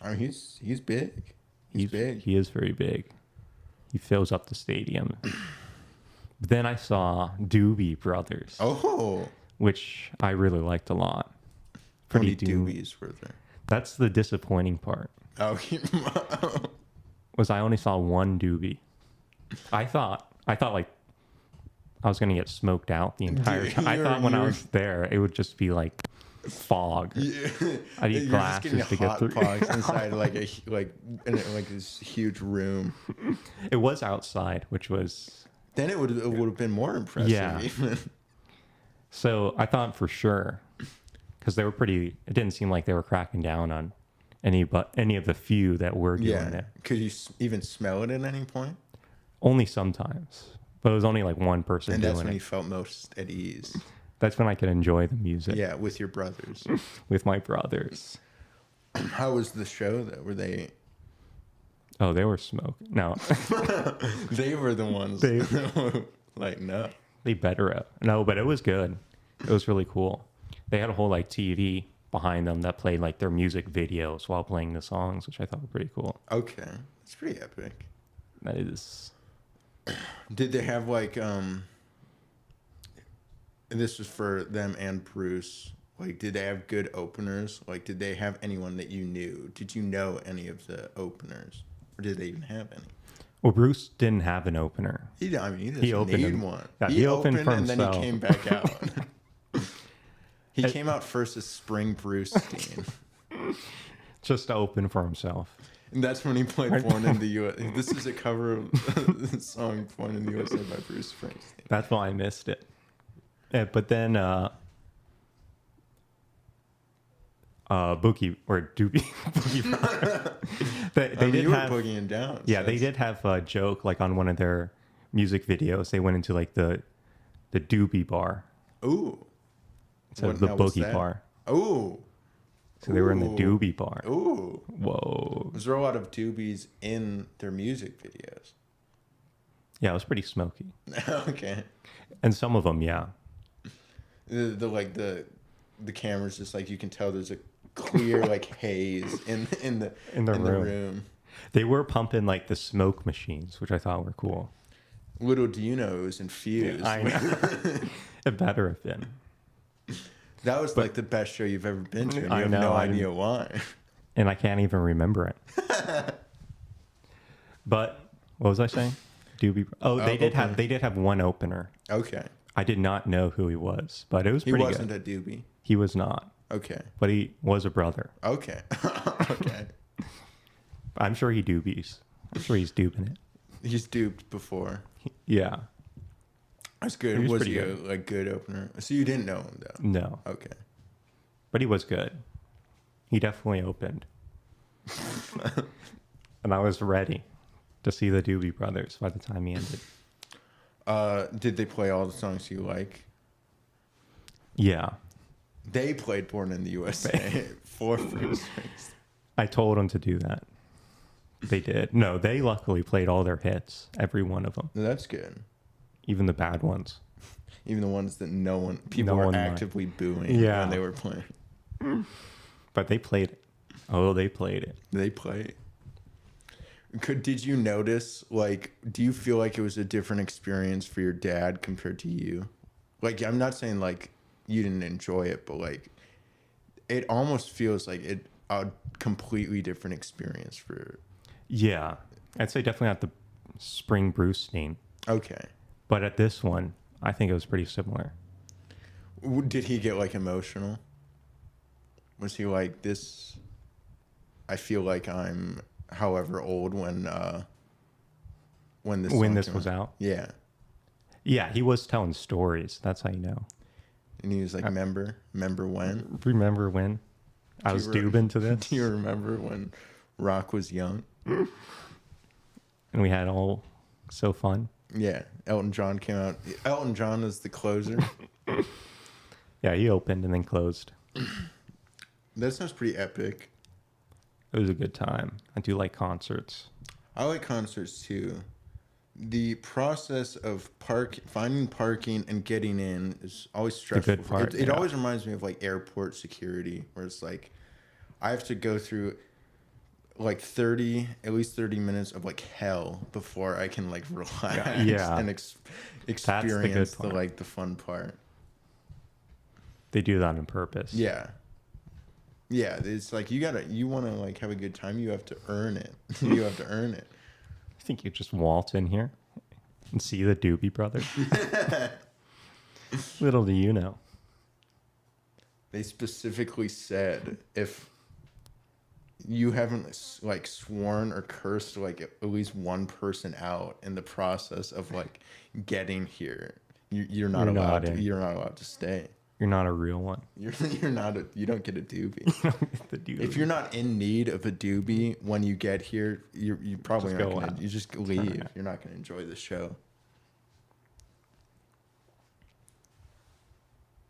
Speaker 3: I mean, he's big. He's big.
Speaker 2: He is very big. He fills up the stadium. But then I saw Doobie Brothers.
Speaker 3: Oh.
Speaker 2: Which I really liked a lot.
Speaker 3: How many Doobies were there?
Speaker 2: That's the disappointing part.
Speaker 3: Oh.
Speaker 2: Was I only saw one Doobie. I thought like I was gonna get smoked out the entire time. I thought when I was there it would just be like fog.
Speaker 3: Yeah.
Speaker 2: I need glasses to get through.
Speaker 3: Pogs inside in this huge room.
Speaker 2: It was outside, which was.
Speaker 3: Then it would have been more impressive.
Speaker 2: Yeah.
Speaker 3: Even.
Speaker 2: So I thought for sure, because they were pretty. It didn't seem like they were cracking down on any of the few that were doing it.
Speaker 3: Could you even smell it at any point?
Speaker 2: Only sometimes, but it was only like one person doing it.
Speaker 3: And that's when you felt most at ease.
Speaker 2: That's when I could enjoy the music.
Speaker 3: Yeah, with your brothers.
Speaker 2: With my brothers.
Speaker 3: How was the show though? Were they?
Speaker 2: Oh, they were smoking. No.
Speaker 3: They were the ones. Like, no.
Speaker 2: They better have. No, but it was good. It was really cool. They had a whole like TV behind them that played like their music videos while playing the songs, which I thought were pretty cool.
Speaker 3: Okay. It's pretty epic.
Speaker 2: That is.
Speaker 3: Did they have like and this was for them and Bruce. Like, did they have good openers? Like, did they have anyone that you knew? Did you know any of the openers? Or did they even have any?
Speaker 2: Well, Bruce didn't have an opener.
Speaker 3: He opened need one.
Speaker 2: Yeah, he opened for
Speaker 3: and
Speaker 2: himself.
Speaker 3: Then he came back out. He came out first as Spring Bruce-Steen.
Speaker 2: Just to open for himself.
Speaker 3: And that's when he played Born in the U.S. This is a cover of the song Born in the USA by Bruce Springsteen.
Speaker 2: That's why I missed it. Yeah, but then Boogie or Doobie. they did have
Speaker 3: boogieing down.
Speaker 2: Yeah, they did have a joke like on one of their music videos. They went into like the Doobie bar.
Speaker 3: Ooh.
Speaker 2: Instead of the Boogie bar.
Speaker 3: Ooh.
Speaker 2: So they were in the Doobie bar.
Speaker 3: Ooh.
Speaker 2: Whoa.
Speaker 3: Was there a lot of Doobies in their music videos?
Speaker 2: Yeah, it was pretty smoky.
Speaker 3: Okay.
Speaker 2: And some of them, yeah.
Speaker 3: The camera's just like you can tell there's a clear like haze in the room.
Speaker 2: They were pumping like the smoke machines, which I thought were cool.
Speaker 3: Little do you know it was infused.
Speaker 2: I know. It better have been.
Speaker 3: That was like the best show you've ever been to. And you have no idea why.
Speaker 2: And I can't even remember it. But what was I saying? Doobie. Oh, they did have one opener.
Speaker 3: Okay.
Speaker 2: I did not know who he was, but it was pretty good.
Speaker 3: He wasn't a Doobie.
Speaker 2: He was not.
Speaker 3: Okay.
Speaker 2: But he was a brother.
Speaker 3: Okay. Okay.
Speaker 2: I'm sure he doobies. I'm sure he's duping it.
Speaker 3: He's duped before.
Speaker 2: Yeah.
Speaker 3: That's good. Was he a good opener? So you didn't know him though?
Speaker 2: No.
Speaker 3: Okay.
Speaker 2: But he was good. He definitely opened. And I was ready to see the Doobie Brothers by the time he ended.
Speaker 3: Did they play all the songs you like?
Speaker 2: Yeah.
Speaker 3: They played Born in the USA for Bruce Springsteen.
Speaker 2: I told them to do that. They did. No, they luckily played all their hits, every one of them.
Speaker 3: That's good.
Speaker 2: Even the bad ones.
Speaker 3: Even the ones that people were actively booing when they were playing.
Speaker 2: But they played it. Oh, they played it.
Speaker 3: They played. Did you notice, like, do you feel like it was a different experience for your dad compared to you? Like, I'm not saying, like, you didn't enjoy it, but, like, it almost feels like a completely different experience for...
Speaker 2: Yeah. I'd say definitely not the Spring Bruce-Steen.
Speaker 3: Okay.
Speaker 2: But at this one, I think it was pretty similar.
Speaker 3: Did he get, like, emotional? Was he like, this... I feel like I'm... however old when this
Speaker 2: was out.
Speaker 3: Yeah.
Speaker 2: Yeah, he was telling stories. That's how you know.
Speaker 3: And he was like, remember when?
Speaker 2: Remember when I was doobing to this?
Speaker 3: Do you remember when rock was young?
Speaker 2: And we had all so fun.
Speaker 3: Yeah. Elton John came out. Elton John was the closer.
Speaker 2: Yeah, he opened and then closed.
Speaker 3: That sounds pretty epic.
Speaker 2: It was a good time. I do like concerts.
Speaker 3: I like concerts too. The process of finding parking and getting in is always stressful.
Speaker 2: The good part,
Speaker 3: It always reminds me of like airport security, where it's like I have to go through like at least 30 minutes of like hell before I can like relax and experience the fun part.
Speaker 2: They do that on purpose.
Speaker 3: Yeah. Yeah, it's like you want to like have a good time, you have to earn it. You have to earn it.
Speaker 2: I think you just waltz in here and see the Doobie Brothers. Little do you know.
Speaker 3: They specifically said if you haven't like sworn or cursed like at least one person out in the process of like getting here, you're not allowed to stay.
Speaker 2: You're not a real one.
Speaker 3: You don't get a doobie.
Speaker 2: The doobie.
Speaker 3: If you're not in need of a doobie when you get here, you probably
Speaker 2: just
Speaker 3: not gonna. You just leave. You're not gonna enjoy the show.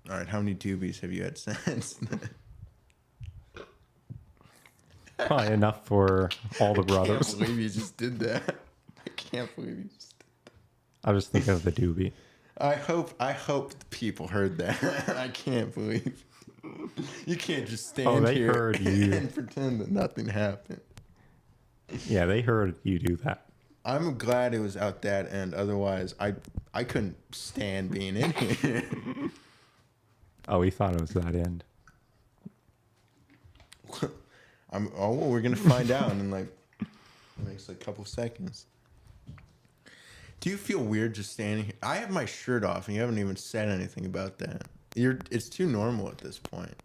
Speaker 3: All right, how many doobies have you had since?
Speaker 2: Probably enough for all the brothers.
Speaker 3: I can't believe you just did that. I can't believe you just did that.
Speaker 2: I was thinking of the Doobie.
Speaker 3: I hope the people heard that. I can't believe you can't just stand here
Speaker 2: heard you.
Speaker 3: and pretend that nothing happened.
Speaker 2: Yeah, they heard you do that.
Speaker 3: I'm glad it was out that end. Otherwise, I couldn't stand being in here.
Speaker 2: Oh, we thought it was that end.
Speaker 3: We're gonna find out in like the next like couple seconds. Do you feel weird just standing here? I have my shirt off, and you haven't even said anything about that. It's too normal at this point.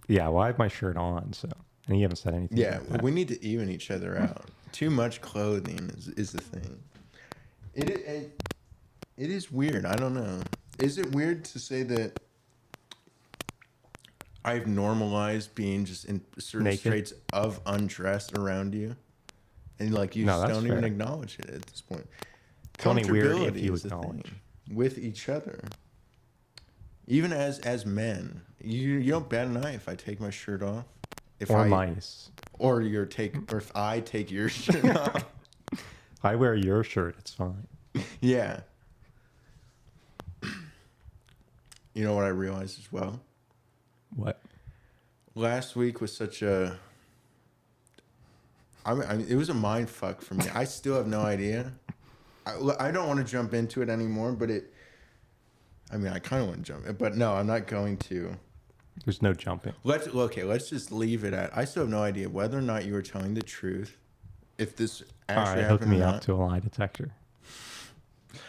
Speaker 2: Yeah, well, I have my shirt on, so and you haven't said anything.
Speaker 3: Yeah, we need to even each other out. Too much clothing is the thing. It is weird. I don't know. Is it weird to say that I've normalized being just in certain
Speaker 2: naked
Speaker 3: traits of undressed around you, and like you just don't even acknowledge it at this point.
Speaker 2: It's only weird if you acknowledge
Speaker 3: with each other, even as men. You don't bat an eye if I take my shirt off, if I take your shirt off.
Speaker 2: If I wear your shirt, it's fine.
Speaker 3: Yeah. You know what I realized as well?
Speaker 2: What?
Speaker 3: Last week was such a. I mean, it was a mind fuck for me. I still have no idea. I don't want to jump into it anymore, but I mean, I kind of want to jump, but no, I'm not going to.
Speaker 2: There's no jumping.
Speaker 3: Let's just leave it at. I still have no idea whether or not you were telling the truth. If this actually happened,
Speaker 2: hook me up to a lie detector.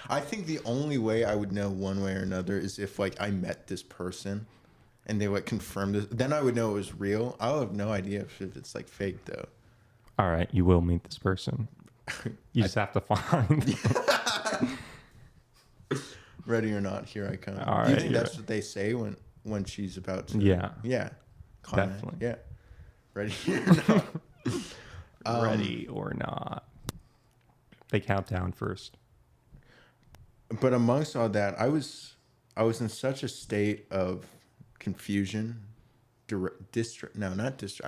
Speaker 3: I think the only way I would know one way or another is if like I met this person, and they like confirmed this. Then I would know it was real. I'll have no idea if it's like fake though.
Speaker 2: All right, you will meet this person. You just have to find.
Speaker 3: Ready or not, here I come.
Speaker 2: All right,
Speaker 3: do you think that's what they say when she's about to?
Speaker 2: Yeah.
Speaker 3: Yeah.
Speaker 2: Definitely.
Speaker 3: Yeah. Ready or not?
Speaker 2: Ready or not. They count down first.
Speaker 3: But amongst all that, I was in such a state of confusion, I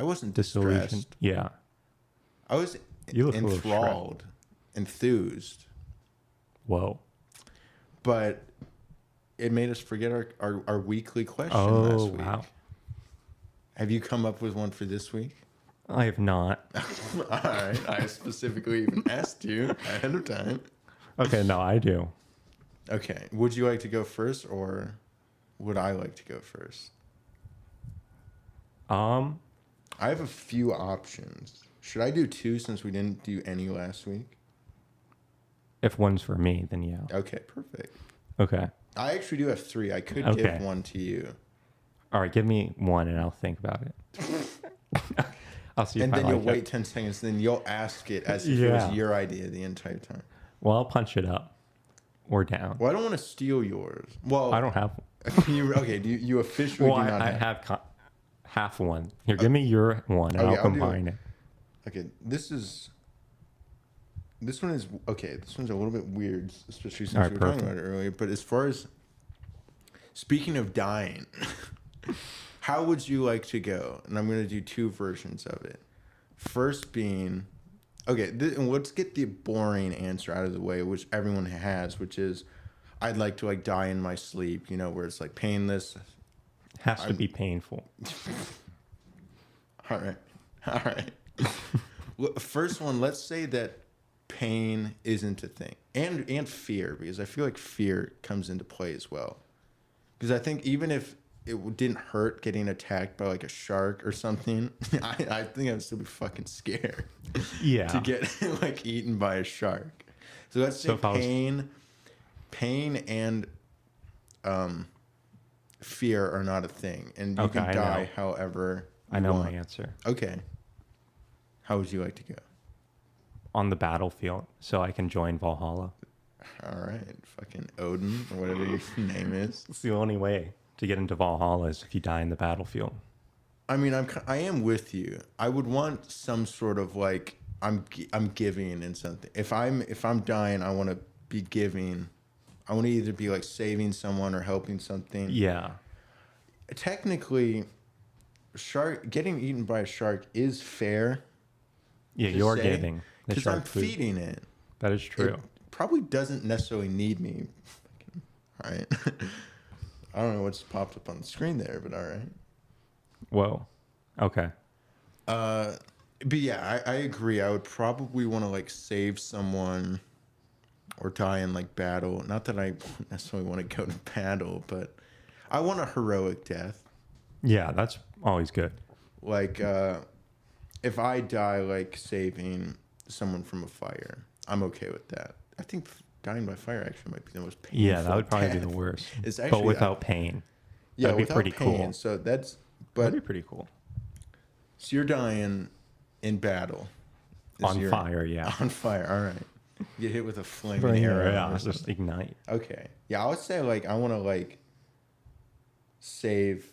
Speaker 3: wasn't distressed.
Speaker 2: Yeah.
Speaker 3: I was enthralled, enthused.
Speaker 2: Whoa.
Speaker 3: But it made us forget our weekly question last week.
Speaker 2: Wow.
Speaker 3: Have you come up with one for this week?
Speaker 2: I have not.
Speaker 3: All right. I specifically even asked you ahead of time.
Speaker 2: Okay, no, I do.
Speaker 3: Okay. Would you like to go first, or would I like to go first? I have a few options. Should I do two since we didn't do any last week?
Speaker 2: If one's for me, then yeah.
Speaker 3: Okay, perfect.
Speaker 2: Okay.
Speaker 3: I actually do have three. I could give one to you.
Speaker 2: All right, give me one and I'll think about it. I'll see.
Speaker 3: And
Speaker 2: if
Speaker 3: then
Speaker 2: I
Speaker 3: you'll
Speaker 2: like
Speaker 3: wait
Speaker 2: it.
Speaker 3: 10 seconds. Then you'll ask it as if it was your idea the entire time.
Speaker 2: Well, I'll punch it up or down.
Speaker 3: Well, I don't want to steal yours. Well,
Speaker 2: I don't have.
Speaker 3: Okay, you officially
Speaker 2: Well,
Speaker 3: do not
Speaker 2: I
Speaker 3: have.
Speaker 2: have half one. Here, give me your one, and
Speaker 3: Okay,
Speaker 2: I'll
Speaker 3: I'll do
Speaker 2: combine it.
Speaker 3: Okay, this one is okay. This one's a little bit weird, especially since
Speaker 2: All right,
Speaker 3: we were talking
Speaker 2: perfect.
Speaker 3: about it earlier. But as far as speaking of dying, how would you like to go? And I'm going to do two versions of it. First being, okay, and let's get the boring answer out of the way, which everyone has, which is, I'd like to like die in my sleep. You know, where it's like painless.
Speaker 2: Has to be painful.
Speaker 3: All right, all right. First one, let's say that pain isn't a thing, and fear, because I feel like fear comes into play as well. Because I think even if it didn't hurt getting attacked by like a shark or something, I think I'd still be fucking scared.
Speaker 2: Yeah.
Speaker 3: To get like eaten by a shark. So let's say pain and fear are not a thing, and you can die however you want.
Speaker 2: My answer.
Speaker 3: Okay. How would you like to go?
Speaker 2: On the battlefield, so I can join Valhalla.
Speaker 3: All right, fucking Odin or whatever your name is.
Speaker 2: It's the only way to get into Valhalla is if you die in the battlefield.
Speaker 3: I mean, I am with you. I would want some sort of like I'm giving in something. If I'm dying, I want to be giving. I want to either be like saving someone or helping something.
Speaker 2: Yeah.
Speaker 3: Technically, getting eaten by a shark is fair.
Speaker 2: Yeah, you're giving the
Speaker 3: because
Speaker 2: shark
Speaker 3: I'm
Speaker 2: food.
Speaker 3: feeding it.
Speaker 2: That is true.
Speaker 3: It probably doesn't necessarily need me. All right. I don't know what's popped up on the screen there, but all right.
Speaker 2: Whoa. Okay.
Speaker 3: But yeah, I agree. I would probably want to like save someone or die in like battle. Not that I necessarily want to go to battle, but I want a heroic death.
Speaker 2: Yeah, that's always good.
Speaker 3: Like, if I die like saving someone from a fire, I'm okay with that. I think dying by fire actually might be the most painful.
Speaker 2: Yeah, that would probably be
Speaker 3: death.
Speaker 2: the worst.
Speaker 3: It's actually,
Speaker 2: but without pain.
Speaker 3: Yeah,
Speaker 2: that'd be
Speaker 3: without
Speaker 2: pretty
Speaker 3: pain.
Speaker 2: cool.
Speaker 3: So that'd
Speaker 2: be pretty cool.
Speaker 3: So you're dying in battle.
Speaker 2: On fire, yeah.
Speaker 3: On fire, all right. You get hit with a flaming arrow.
Speaker 2: Yeah, just ignite.
Speaker 3: Okay. Yeah, I would say like I want to like save,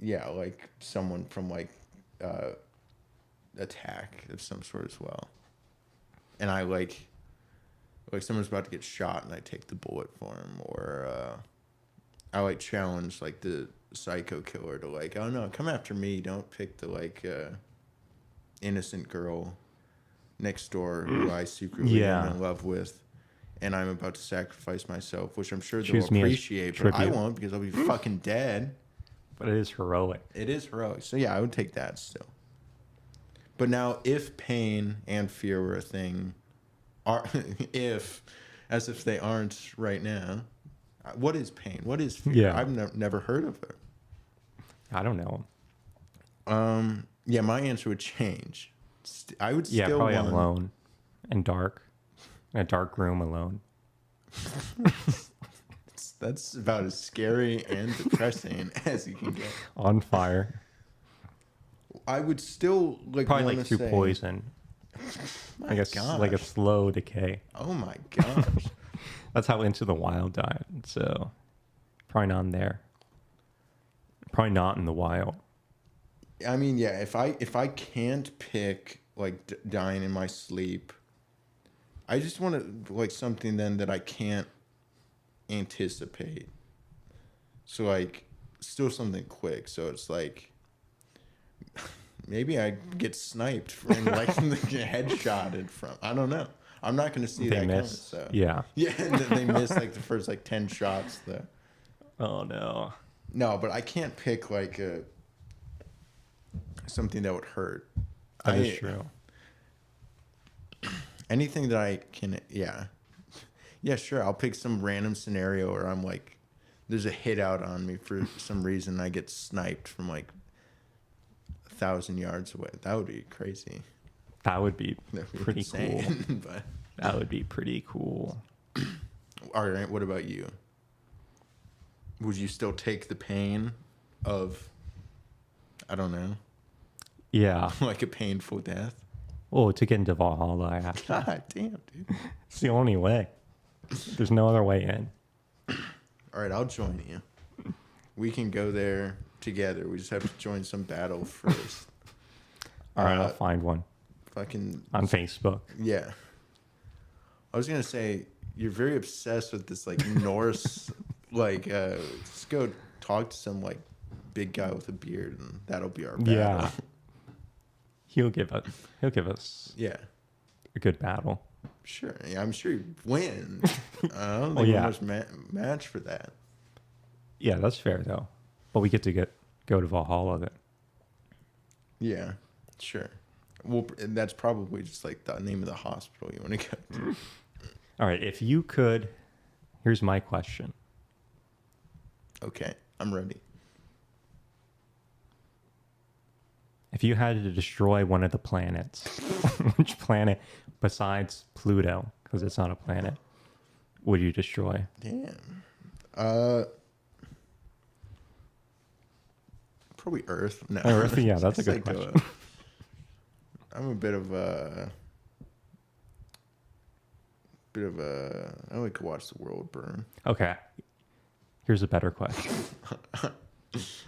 Speaker 3: like someone from like attack of some sort as well. And I like someone's about to get shot and I take the bullet for him, or I like challenge like the psycho killer to like, oh no, come after me, don't pick the like innocent girl next door who I secretly am in love with, and I'm about to sacrifice myself, which I'm sure they'll appreciate, but I won't because I'll be fucking dead.
Speaker 2: But it is heroic.
Speaker 3: It is heroic. So yeah, I would take that still. But now, if pain and fear were a thing, as if they aren't right now, what is pain? What is fear?
Speaker 2: Yeah.
Speaker 3: I've never heard of it.
Speaker 2: I don't know.
Speaker 3: Yeah, my answer would change. I would still
Speaker 2: probably
Speaker 3: want...
Speaker 2: alone and dark. In a dark room alone.
Speaker 3: That's about as scary and depressing as you can get.
Speaker 2: On fire.
Speaker 3: I would still like
Speaker 2: probably like through poison. I guess like a slow decay.
Speaker 3: Oh my gosh.
Speaker 2: That's how Into the Wild died. So probably not in there. Probably not in the wild.
Speaker 3: I mean, yeah, if I can't pick like dying in my sleep, I just want to like something then that I can't anticipate. So like still something quick. So it's like maybe I get sniped and like headshotted from. I don't know. I'm not going to see that coming. So.
Speaker 2: Yeah.
Speaker 3: Yeah, and they miss like the first like 10 shots there.
Speaker 2: Oh no.
Speaker 3: No, but I can't pick like something that would hurt.
Speaker 2: That is true.
Speaker 3: Anything that I can, yeah, sure. I'll pick some random scenario where I'm like, there's a hit out on me for some reason. I get sniped from like 1,000 yards away. That would be crazy.
Speaker 2: That would be pretty
Speaker 3: insane,
Speaker 2: cool.
Speaker 3: But
Speaker 2: that would be pretty cool.
Speaker 3: All right. What about you? Would you still take the pain of, I don't know.
Speaker 2: Yeah.
Speaker 3: Like a painful death?
Speaker 2: Oh, to get into Valhalla, I have to.
Speaker 3: God damn, dude.
Speaker 2: It's the only way. There's no other way in.
Speaker 3: All right, I'll join you. We can go there together. We just have to join some battle first.
Speaker 2: All right, I'll find one.
Speaker 3: Fucking
Speaker 2: on Facebook.
Speaker 3: Yeah. I was gonna say you're very obsessed with this like Norse, like just go talk to some like big guy with a beard, and that'll be our battle.
Speaker 2: Yeah. He'll give us
Speaker 3: Yeah.
Speaker 2: a good battle.
Speaker 3: Sure. Yeah, I'm sure you win. I don't think we're much match for that.
Speaker 2: Yeah, that's fair though. But we get to go to Valhalla then.
Speaker 3: Yeah, sure. Well, that's probably just like the name of the hospital you want to go to.
Speaker 2: All right, if you could, here's my question.
Speaker 3: Okay, I'm ready.
Speaker 2: If you had to destroy one of the planets, which planet besides Pluto, because it's not a planet, would you destroy?
Speaker 3: Damn. Probably Earth. No.
Speaker 2: Earth, yeah, that's a good question.
Speaker 3: I'm a bit of a I like to watch the world burn.
Speaker 2: Okay. Here's a better question.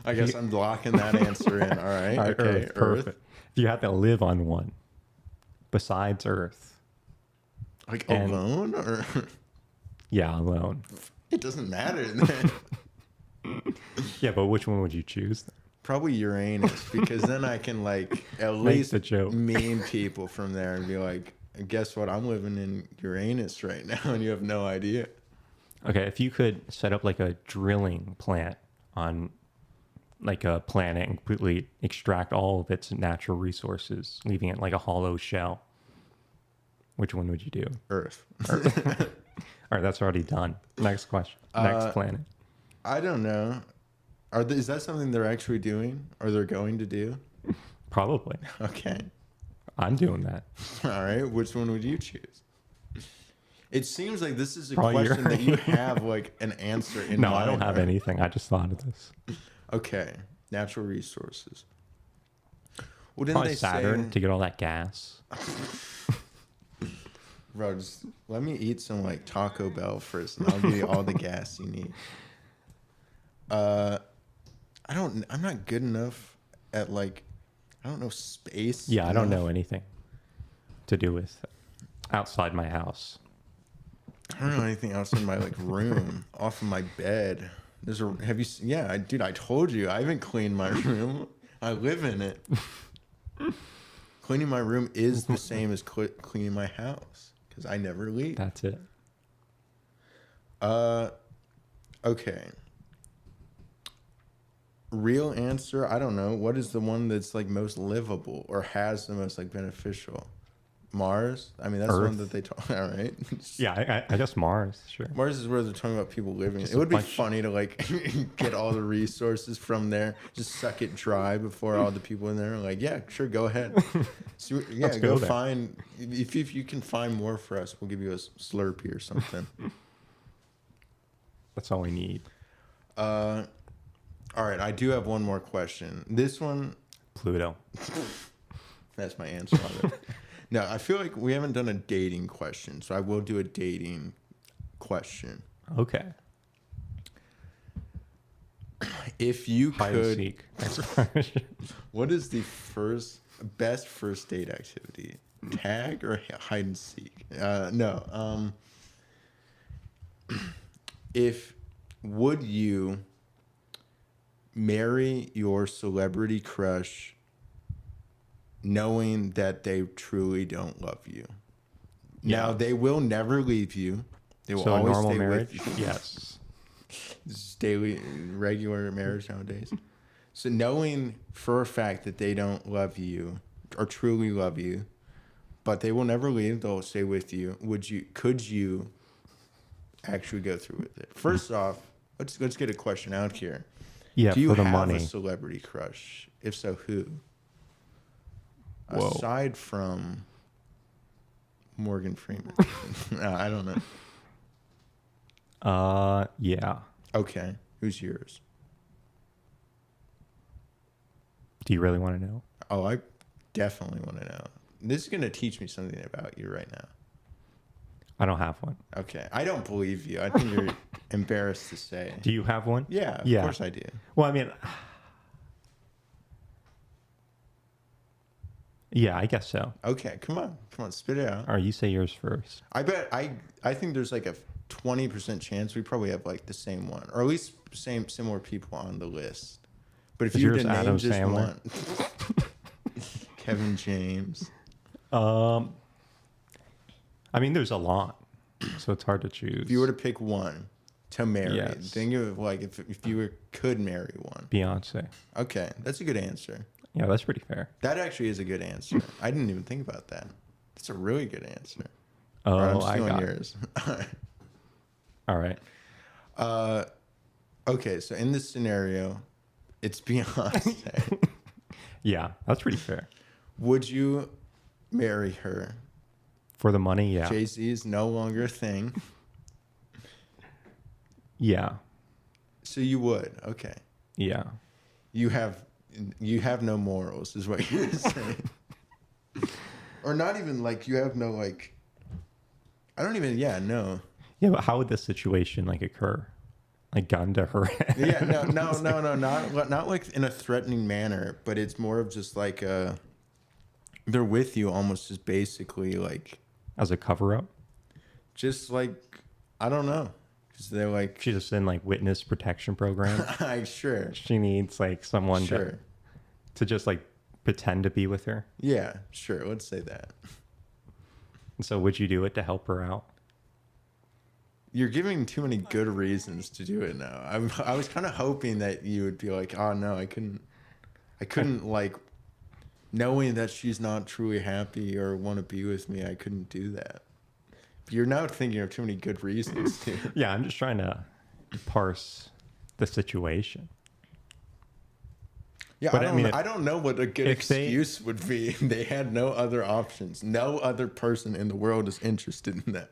Speaker 3: I guess I'm locking that answer in. All right. Okay. Earth.
Speaker 2: Perfect. If you had to live on one besides Earth.
Speaker 3: Like alone or?
Speaker 2: Yeah, alone.
Speaker 3: It doesn't matter.
Speaker 2: Yeah, but which one would you choose?
Speaker 3: Probably Uranus, because then I can like at least meme people from there and be like, guess what? I'm living in Uranus right now, and you have no idea.
Speaker 2: Okay, if you could set up like a drilling plant on like a planet and completely extract all of its natural resources, leaving it like a hollow shell, which one would you do?
Speaker 3: Earth.
Speaker 2: All right, that's already done. Next question. Next planet.
Speaker 3: I don't know. Is that something they're actually doing, or they're going to do?
Speaker 2: Probably.
Speaker 3: Okay.
Speaker 2: I'm doing that.
Speaker 3: All right. Which one would you choose? It seems like this is a question that you have like an answer in mind.
Speaker 2: No, I don't have anything. I just thought of this.
Speaker 3: Okay. Natural resources. Well, didn't
Speaker 2: Probably
Speaker 3: they
Speaker 2: Saturn
Speaker 3: say...
Speaker 2: to get all that gas.
Speaker 3: Bro, just let me eat some like Taco Bell first, and I'll give you all the gas you need. I'm not good enough at like, I don't know, space.
Speaker 2: Yeah, I don't know anything to do with outside my house.
Speaker 3: I don't know anything outside my like room, off of my bed. Dude, I told you, I haven't cleaned my room. I live in it. Cleaning my room is the same as cleaning my house, because I never leave.
Speaker 2: That's it.
Speaker 3: Okay. Real answer, I don't know. What is the one that's like most livable or has the most like beneficial? Mars? I mean, that's the one that they talk. All right.
Speaker 2: Yeah, I guess Mars. Sure.
Speaker 3: Mars is where they're talking about people living. It would be funny to like get all the resources from there, just suck it dry before all the people in there are like, yeah, sure, go ahead. So, yeah,
Speaker 2: Let's
Speaker 3: go
Speaker 2: there.
Speaker 3: find. If you can find more for us, we'll give you a Slurpee or something.
Speaker 2: That's all we need.
Speaker 3: All right, I do have one more question. This one,
Speaker 2: Pluto.
Speaker 3: That's my answer on it. No, I feel like we haven't done a dating question, so I will do a dating question.
Speaker 2: Okay.
Speaker 3: If you could,
Speaker 2: seek.
Speaker 3: what is the best first date activity? Tag or hide and seek? No. Would you marry your celebrity crush knowing that they truly don't love you? Now, they will never leave you. They will always
Speaker 2: normal
Speaker 3: stay
Speaker 2: marriage?
Speaker 3: with you.
Speaker 2: Yes.
Speaker 3: Just daily, regular marriage nowadays. So knowing for a fact that they don't love you or truly love you, but they will never leave, they'll stay with you. Could you actually go through with it? First off, let's get a question out here.
Speaker 2: Yeah,
Speaker 3: do you
Speaker 2: for the
Speaker 3: have
Speaker 2: money.
Speaker 3: a celebrity crush? If so, who?
Speaker 2: Whoa.
Speaker 3: Aside from Morgan Freeman. No, I don't know.
Speaker 2: Yeah.
Speaker 3: Okay. Who's yours?
Speaker 2: Do you really want to know?
Speaker 3: Oh, I definitely want to know. This is going to teach me something about you right now.
Speaker 2: I don't have one.
Speaker 3: Okay. I don't believe you. I think you're embarrassed to say.
Speaker 2: Do you have one?
Speaker 3: Yeah, of course I do.
Speaker 2: Well, I mean, yeah, I guess so.
Speaker 3: Okay, come on, spit it out.
Speaker 2: All right, you say yours first.
Speaker 3: I bet I think there's like a 20% chance we probably have like the same one, or at least similar people on the list. But if
Speaker 2: Is
Speaker 3: you were
Speaker 2: yours
Speaker 3: to name
Speaker 2: Adam
Speaker 3: just
Speaker 2: Sandler?
Speaker 3: one, Kevin James.
Speaker 2: I mean, there's a lot, so it's hard to choose.
Speaker 3: If you were to pick one to marry,
Speaker 2: Yes.
Speaker 3: think of like if you could marry one.
Speaker 2: Beyonce.
Speaker 3: Okay, that's a good answer.
Speaker 2: Yeah, that's pretty fair.
Speaker 3: That actually is a good answer. I didn't even think about that. That's a really good answer.
Speaker 2: Oh,
Speaker 3: All right, I'm
Speaker 2: I
Speaker 3: stealing
Speaker 2: got
Speaker 3: yours.
Speaker 2: All right.
Speaker 3: Okay, so in this scenario, it's Beyonce.
Speaker 2: Yeah, that's pretty fair.
Speaker 3: Would you marry her?
Speaker 2: For the money, yeah.
Speaker 3: Jay-Z is no longer a thing.
Speaker 2: Yeah.
Speaker 3: So you would. Okay.
Speaker 2: Yeah.
Speaker 3: You have no morals is what you're saying. Or not even like you have no like I don't even no.
Speaker 2: Yeah, but how would this situation like occur? Like gun to her head?
Speaker 3: Yeah, no, not like in a threatening manner, but it's more of just like they're with you almost just basically like
Speaker 2: As a cover up?
Speaker 3: just like I don't know. Cuz they're like
Speaker 2: She's just in like witness protection program.
Speaker 3: sure.
Speaker 2: She needs like someone
Speaker 3: Sure.
Speaker 2: to just like pretend to be with her.
Speaker 3: Yeah, sure. Let's say that.
Speaker 2: And so would you do it to help her out?
Speaker 3: You're giving too many good reasons to do it now. I was kind of hoping that you would be like, oh no, I couldn't like, knowing that she's not truly happy or want to be with me, I couldn't do that. But you're now thinking of too many good reasons to.
Speaker 2: Yeah, I'm just trying to parse the situation.
Speaker 3: Yeah,
Speaker 2: But
Speaker 3: I don't know what a good excuse would be. They had no other options. No other person in the world is interested in that.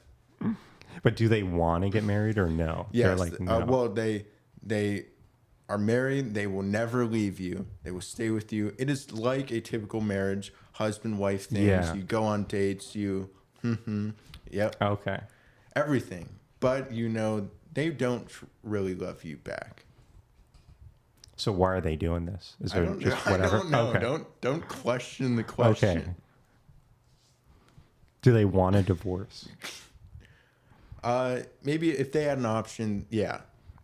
Speaker 2: But do they want to get married or no?
Speaker 3: Yes.
Speaker 2: They're like, no.
Speaker 3: Well, they are married. They will never leave you. They will stay with you. It is like a typical marriage, husband-wife things.
Speaker 2: Yeah.
Speaker 3: You go on dates. Yep.
Speaker 2: Okay.
Speaker 3: Everything. But they don't really love you back.
Speaker 2: So why are they doing this? Is
Speaker 3: I
Speaker 2: there
Speaker 3: don't
Speaker 2: just
Speaker 3: know.
Speaker 2: whatever?
Speaker 3: I don't know.
Speaker 2: Okay.
Speaker 3: Don't question the question.
Speaker 2: Okay. Do they want a divorce?
Speaker 3: Maybe if they had an option, yeah.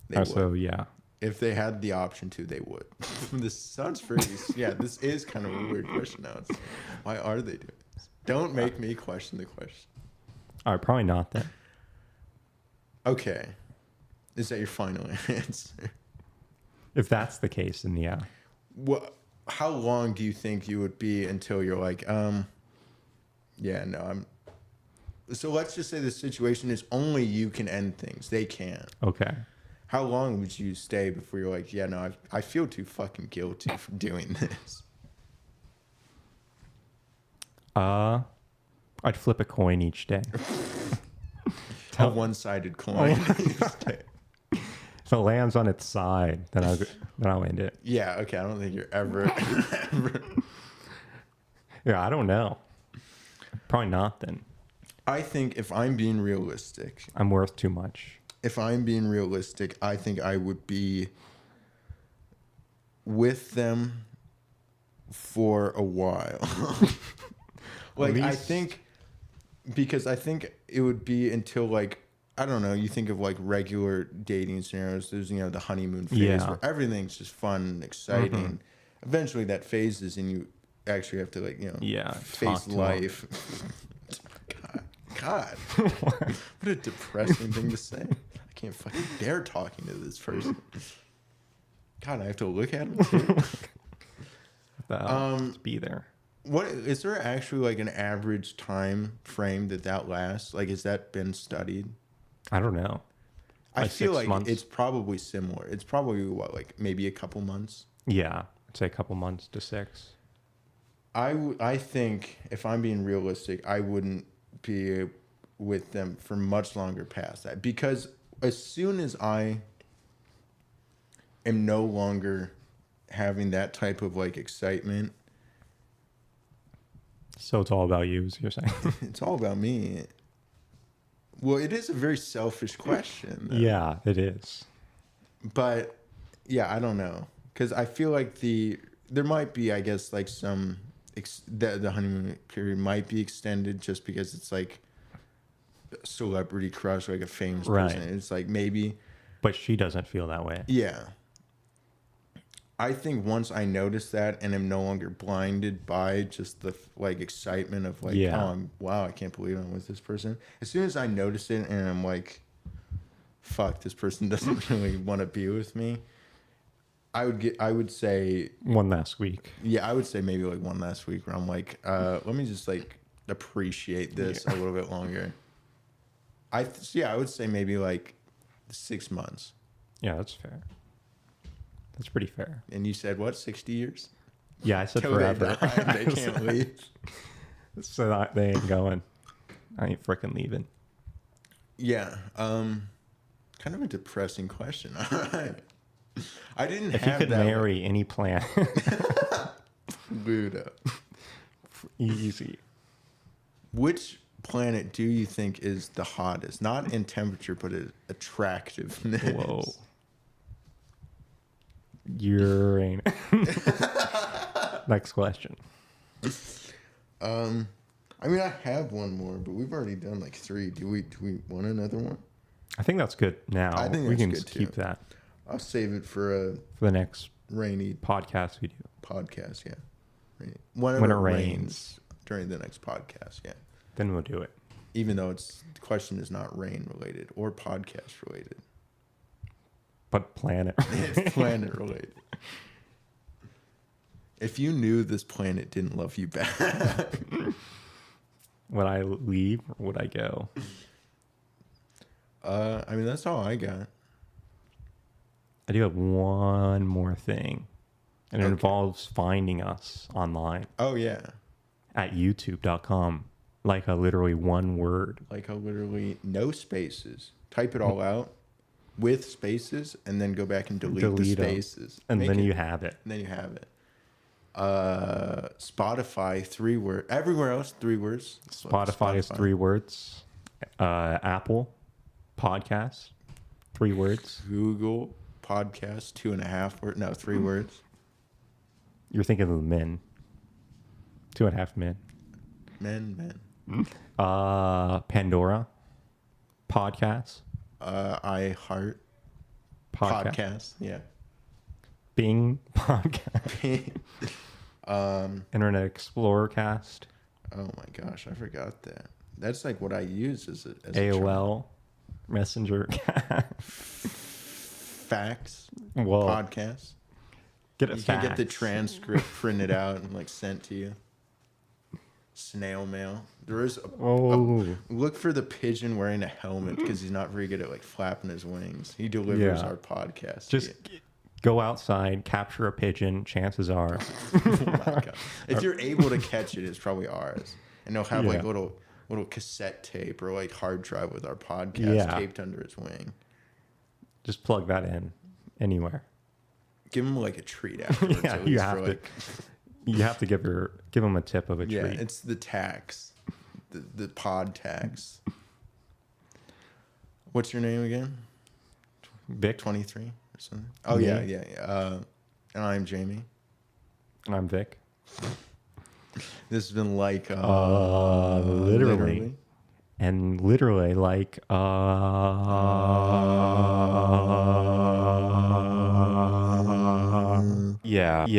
Speaker 3: They would.
Speaker 2: So yeah.
Speaker 3: If they had the option to, they would. This sounds pretty. Yeah, this is kind of a weird question now. Why are they doing this? Don't make me question the question.
Speaker 2: All right, probably not then.
Speaker 3: Okay. Is that your final answer?
Speaker 2: If that's the case, then yeah.
Speaker 3: How long do you think you would be until you're like, yeah, no, I'm. So let's just say the situation is only you can end things. They can't.
Speaker 2: Okay.
Speaker 3: How long would you stay before you're like, yeah, no, I feel too fucking guilty for doing this?
Speaker 2: I'd flip a coin each day.
Speaker 3: A one-sided coin.
Speaker 2: If it lands on its side, then I'll end it.
Speaker 3: Yeah, okay. I don't think you're ever.
Speaker 2: Yeah, I don't know. Probably not then.
Speaker 3: I think if I'm being realistic,
Speaker 2: I'm worth too much.
Speaker 3: if I'm being realistic, I think I would be with them for a while. Like, I think, because I think it would be until, like, I don't know, you think of like regular dating scenarios, there's, the honeymoon phase where everything's just fun and exciting. Mm-hmm. Eventually that phases and you actually have to, like, face life. God. What a depressing thing to say. I can't fucking bear talking to this person. God, I have to look at him too.
Speaker 2: Let's be there.
Speaker 3: What is there actually like an average time frame that lasts? Like, has that been studied?
Speaker 2: I don't know.
Speaker 3: I feel like
Speaker 2: months?
Speaker 3: it's probably similar. It's probably like maybe a couple months.
Speaker 2: Yeah, I'd say a couple months to 6.
Speaker 3: I think if I'm being realistic, I wouldn't be with them for much longer past that, because as soon as I am no longer having that type of like excitement.
Speaker 2: So it's all about you, as you're saying.
Speaker 3: It's all about me. Well, it is a very selfish question. Though.
Speaker 2: Yeah, it is.
Speaker 3: But yeah, I don't know, because I feel like there might be, I guess, like some the honeymoon period might be extended just because it's like a celebrity crush, like a famous person. It's like maybe,
Speaker 2: but she doesn't feel that way.
Speaker 3: Yeah. I think once I notice that and am no longer blinded by just the like excitement of like, wow, I can't believe I'm with this person. As soon as I notice it and I'm like, fuck, this person doesn't really want to be with me. I would say
Speaker 2: one last week.
Speaker 3: Yeah, I would say maybe like one last week where I'm like, let me just like appreciate this a little bit longer. I would say maybe like 6 months.
Speaker 2: Yeah, that's fair. That's pretty fair.
Speaker 3: And you said what? 60 years?
Speaker 2: Yeah, I said forever.
Speaker 3: They can't leave.
Speaker 2: So they ain't going. I ain't freaking leaving.
Speaker 3: Yeah. Kind of a depressing question. I didn't
Speaker 2: if
Speaker 3: have
Speaker 2: you could marry any planet.
Speaker 3: Buddha.
Speaker 2: Easy.
Speaker 3: Which planet do you think is the hottest? Not in temperature, but in attractiveness.
Speaker 2: Whoa. Uranus. Next question.
Speaker 3: I mean, I have one more, but we've already done like 3. Do we want another one?
Speaker 2: I think that's good now.
Speaker 3: I think
Speaker 2: we
Speaker 3: that's
Speaker 2: can
Speaker 3: good
Speaker 2: just
Speaker 3: too.
Speaker 2: keep that.
Speaker 3: I'll save it for
Speaker 2: the next
Speaker 3: rainy
Speaker 2: podcast we do.
Speaker 3: Podcast, yeah. Whenever it rains during the next podcast, yeah.
Speaker 2: Then we'll do it.
Speaker 3: Even though the question is not rain related or podcast related.
Speaker 2: But planet.
Speaker 3: It's planet related. If you knew this planet didn't love you back,
Speaker 2: would I leave or would I go?
Speaker 3: I mean, that's all I got.
Speaker 2: I do have one more thing. And it involves finding us online.
Speaker 3: Oh, yeah.
Speaker 2: At youtube.com. Like a literally one word.
Speaker 3: Like a literally no spaces. Type it all out with spaces and then go back and delete the spaces.
Speaker 2: And then you have it.
Speaker 3: And then you have it. Spotify, 3 words. Everywhere else, 3 words.
Speaker 2: Spotify is 3 words. Apple Podcast, 3 words.
Speaker 3: Google Podcast, 2.5 words. No, 3 words.
Speaker 2: You're thinking of the men. 2.5 men.
Speaker 3: Men.
Speaker 2: Pandora Podcast.
Speaker 3: I Heart Podcast. Yeah.
Speaker 2: Bing Podcast. Internet Explorer Cast.
Speaker 3: Oh my gosh, I forgot that. That's like what I use as
Speaker 2: AOL Messenger.
Speaker 3: Fax.
Speaker 2: Whoa.
Speaker 3: Podcast.
Speaker 2: You
Speaker 3: can get the transcript printed out and like sent to you. Snail mail. There is look for the pigeon wearing a helmet because he's not very good at like flapping his wings. He delivers our podcast.
Speaker 2: Just go outside, capture a pigeon. Chances are,
Speaker 3: oh my God. If you're able to catch it, it's probably ours. And they'll have like little cassette tape or like hard drive with our podcast taped under its wing.
Speaker 2: Just plug that in anywhere.
Speaker 3: Give him like a treat afterwards.
Speaker 2: You have to give him a tip of a treat.
Speaker 3: Yeah, it's the tax, the pod tax. What's your name again?
Speaker 2: Vic.
Speaker 3: 23 or something. Oh yeah. And I'm Jamie.
Speaker 2: And I'm Vic.
Speaker 3: This has been like
Speaker 2: literally. And literally like yeah.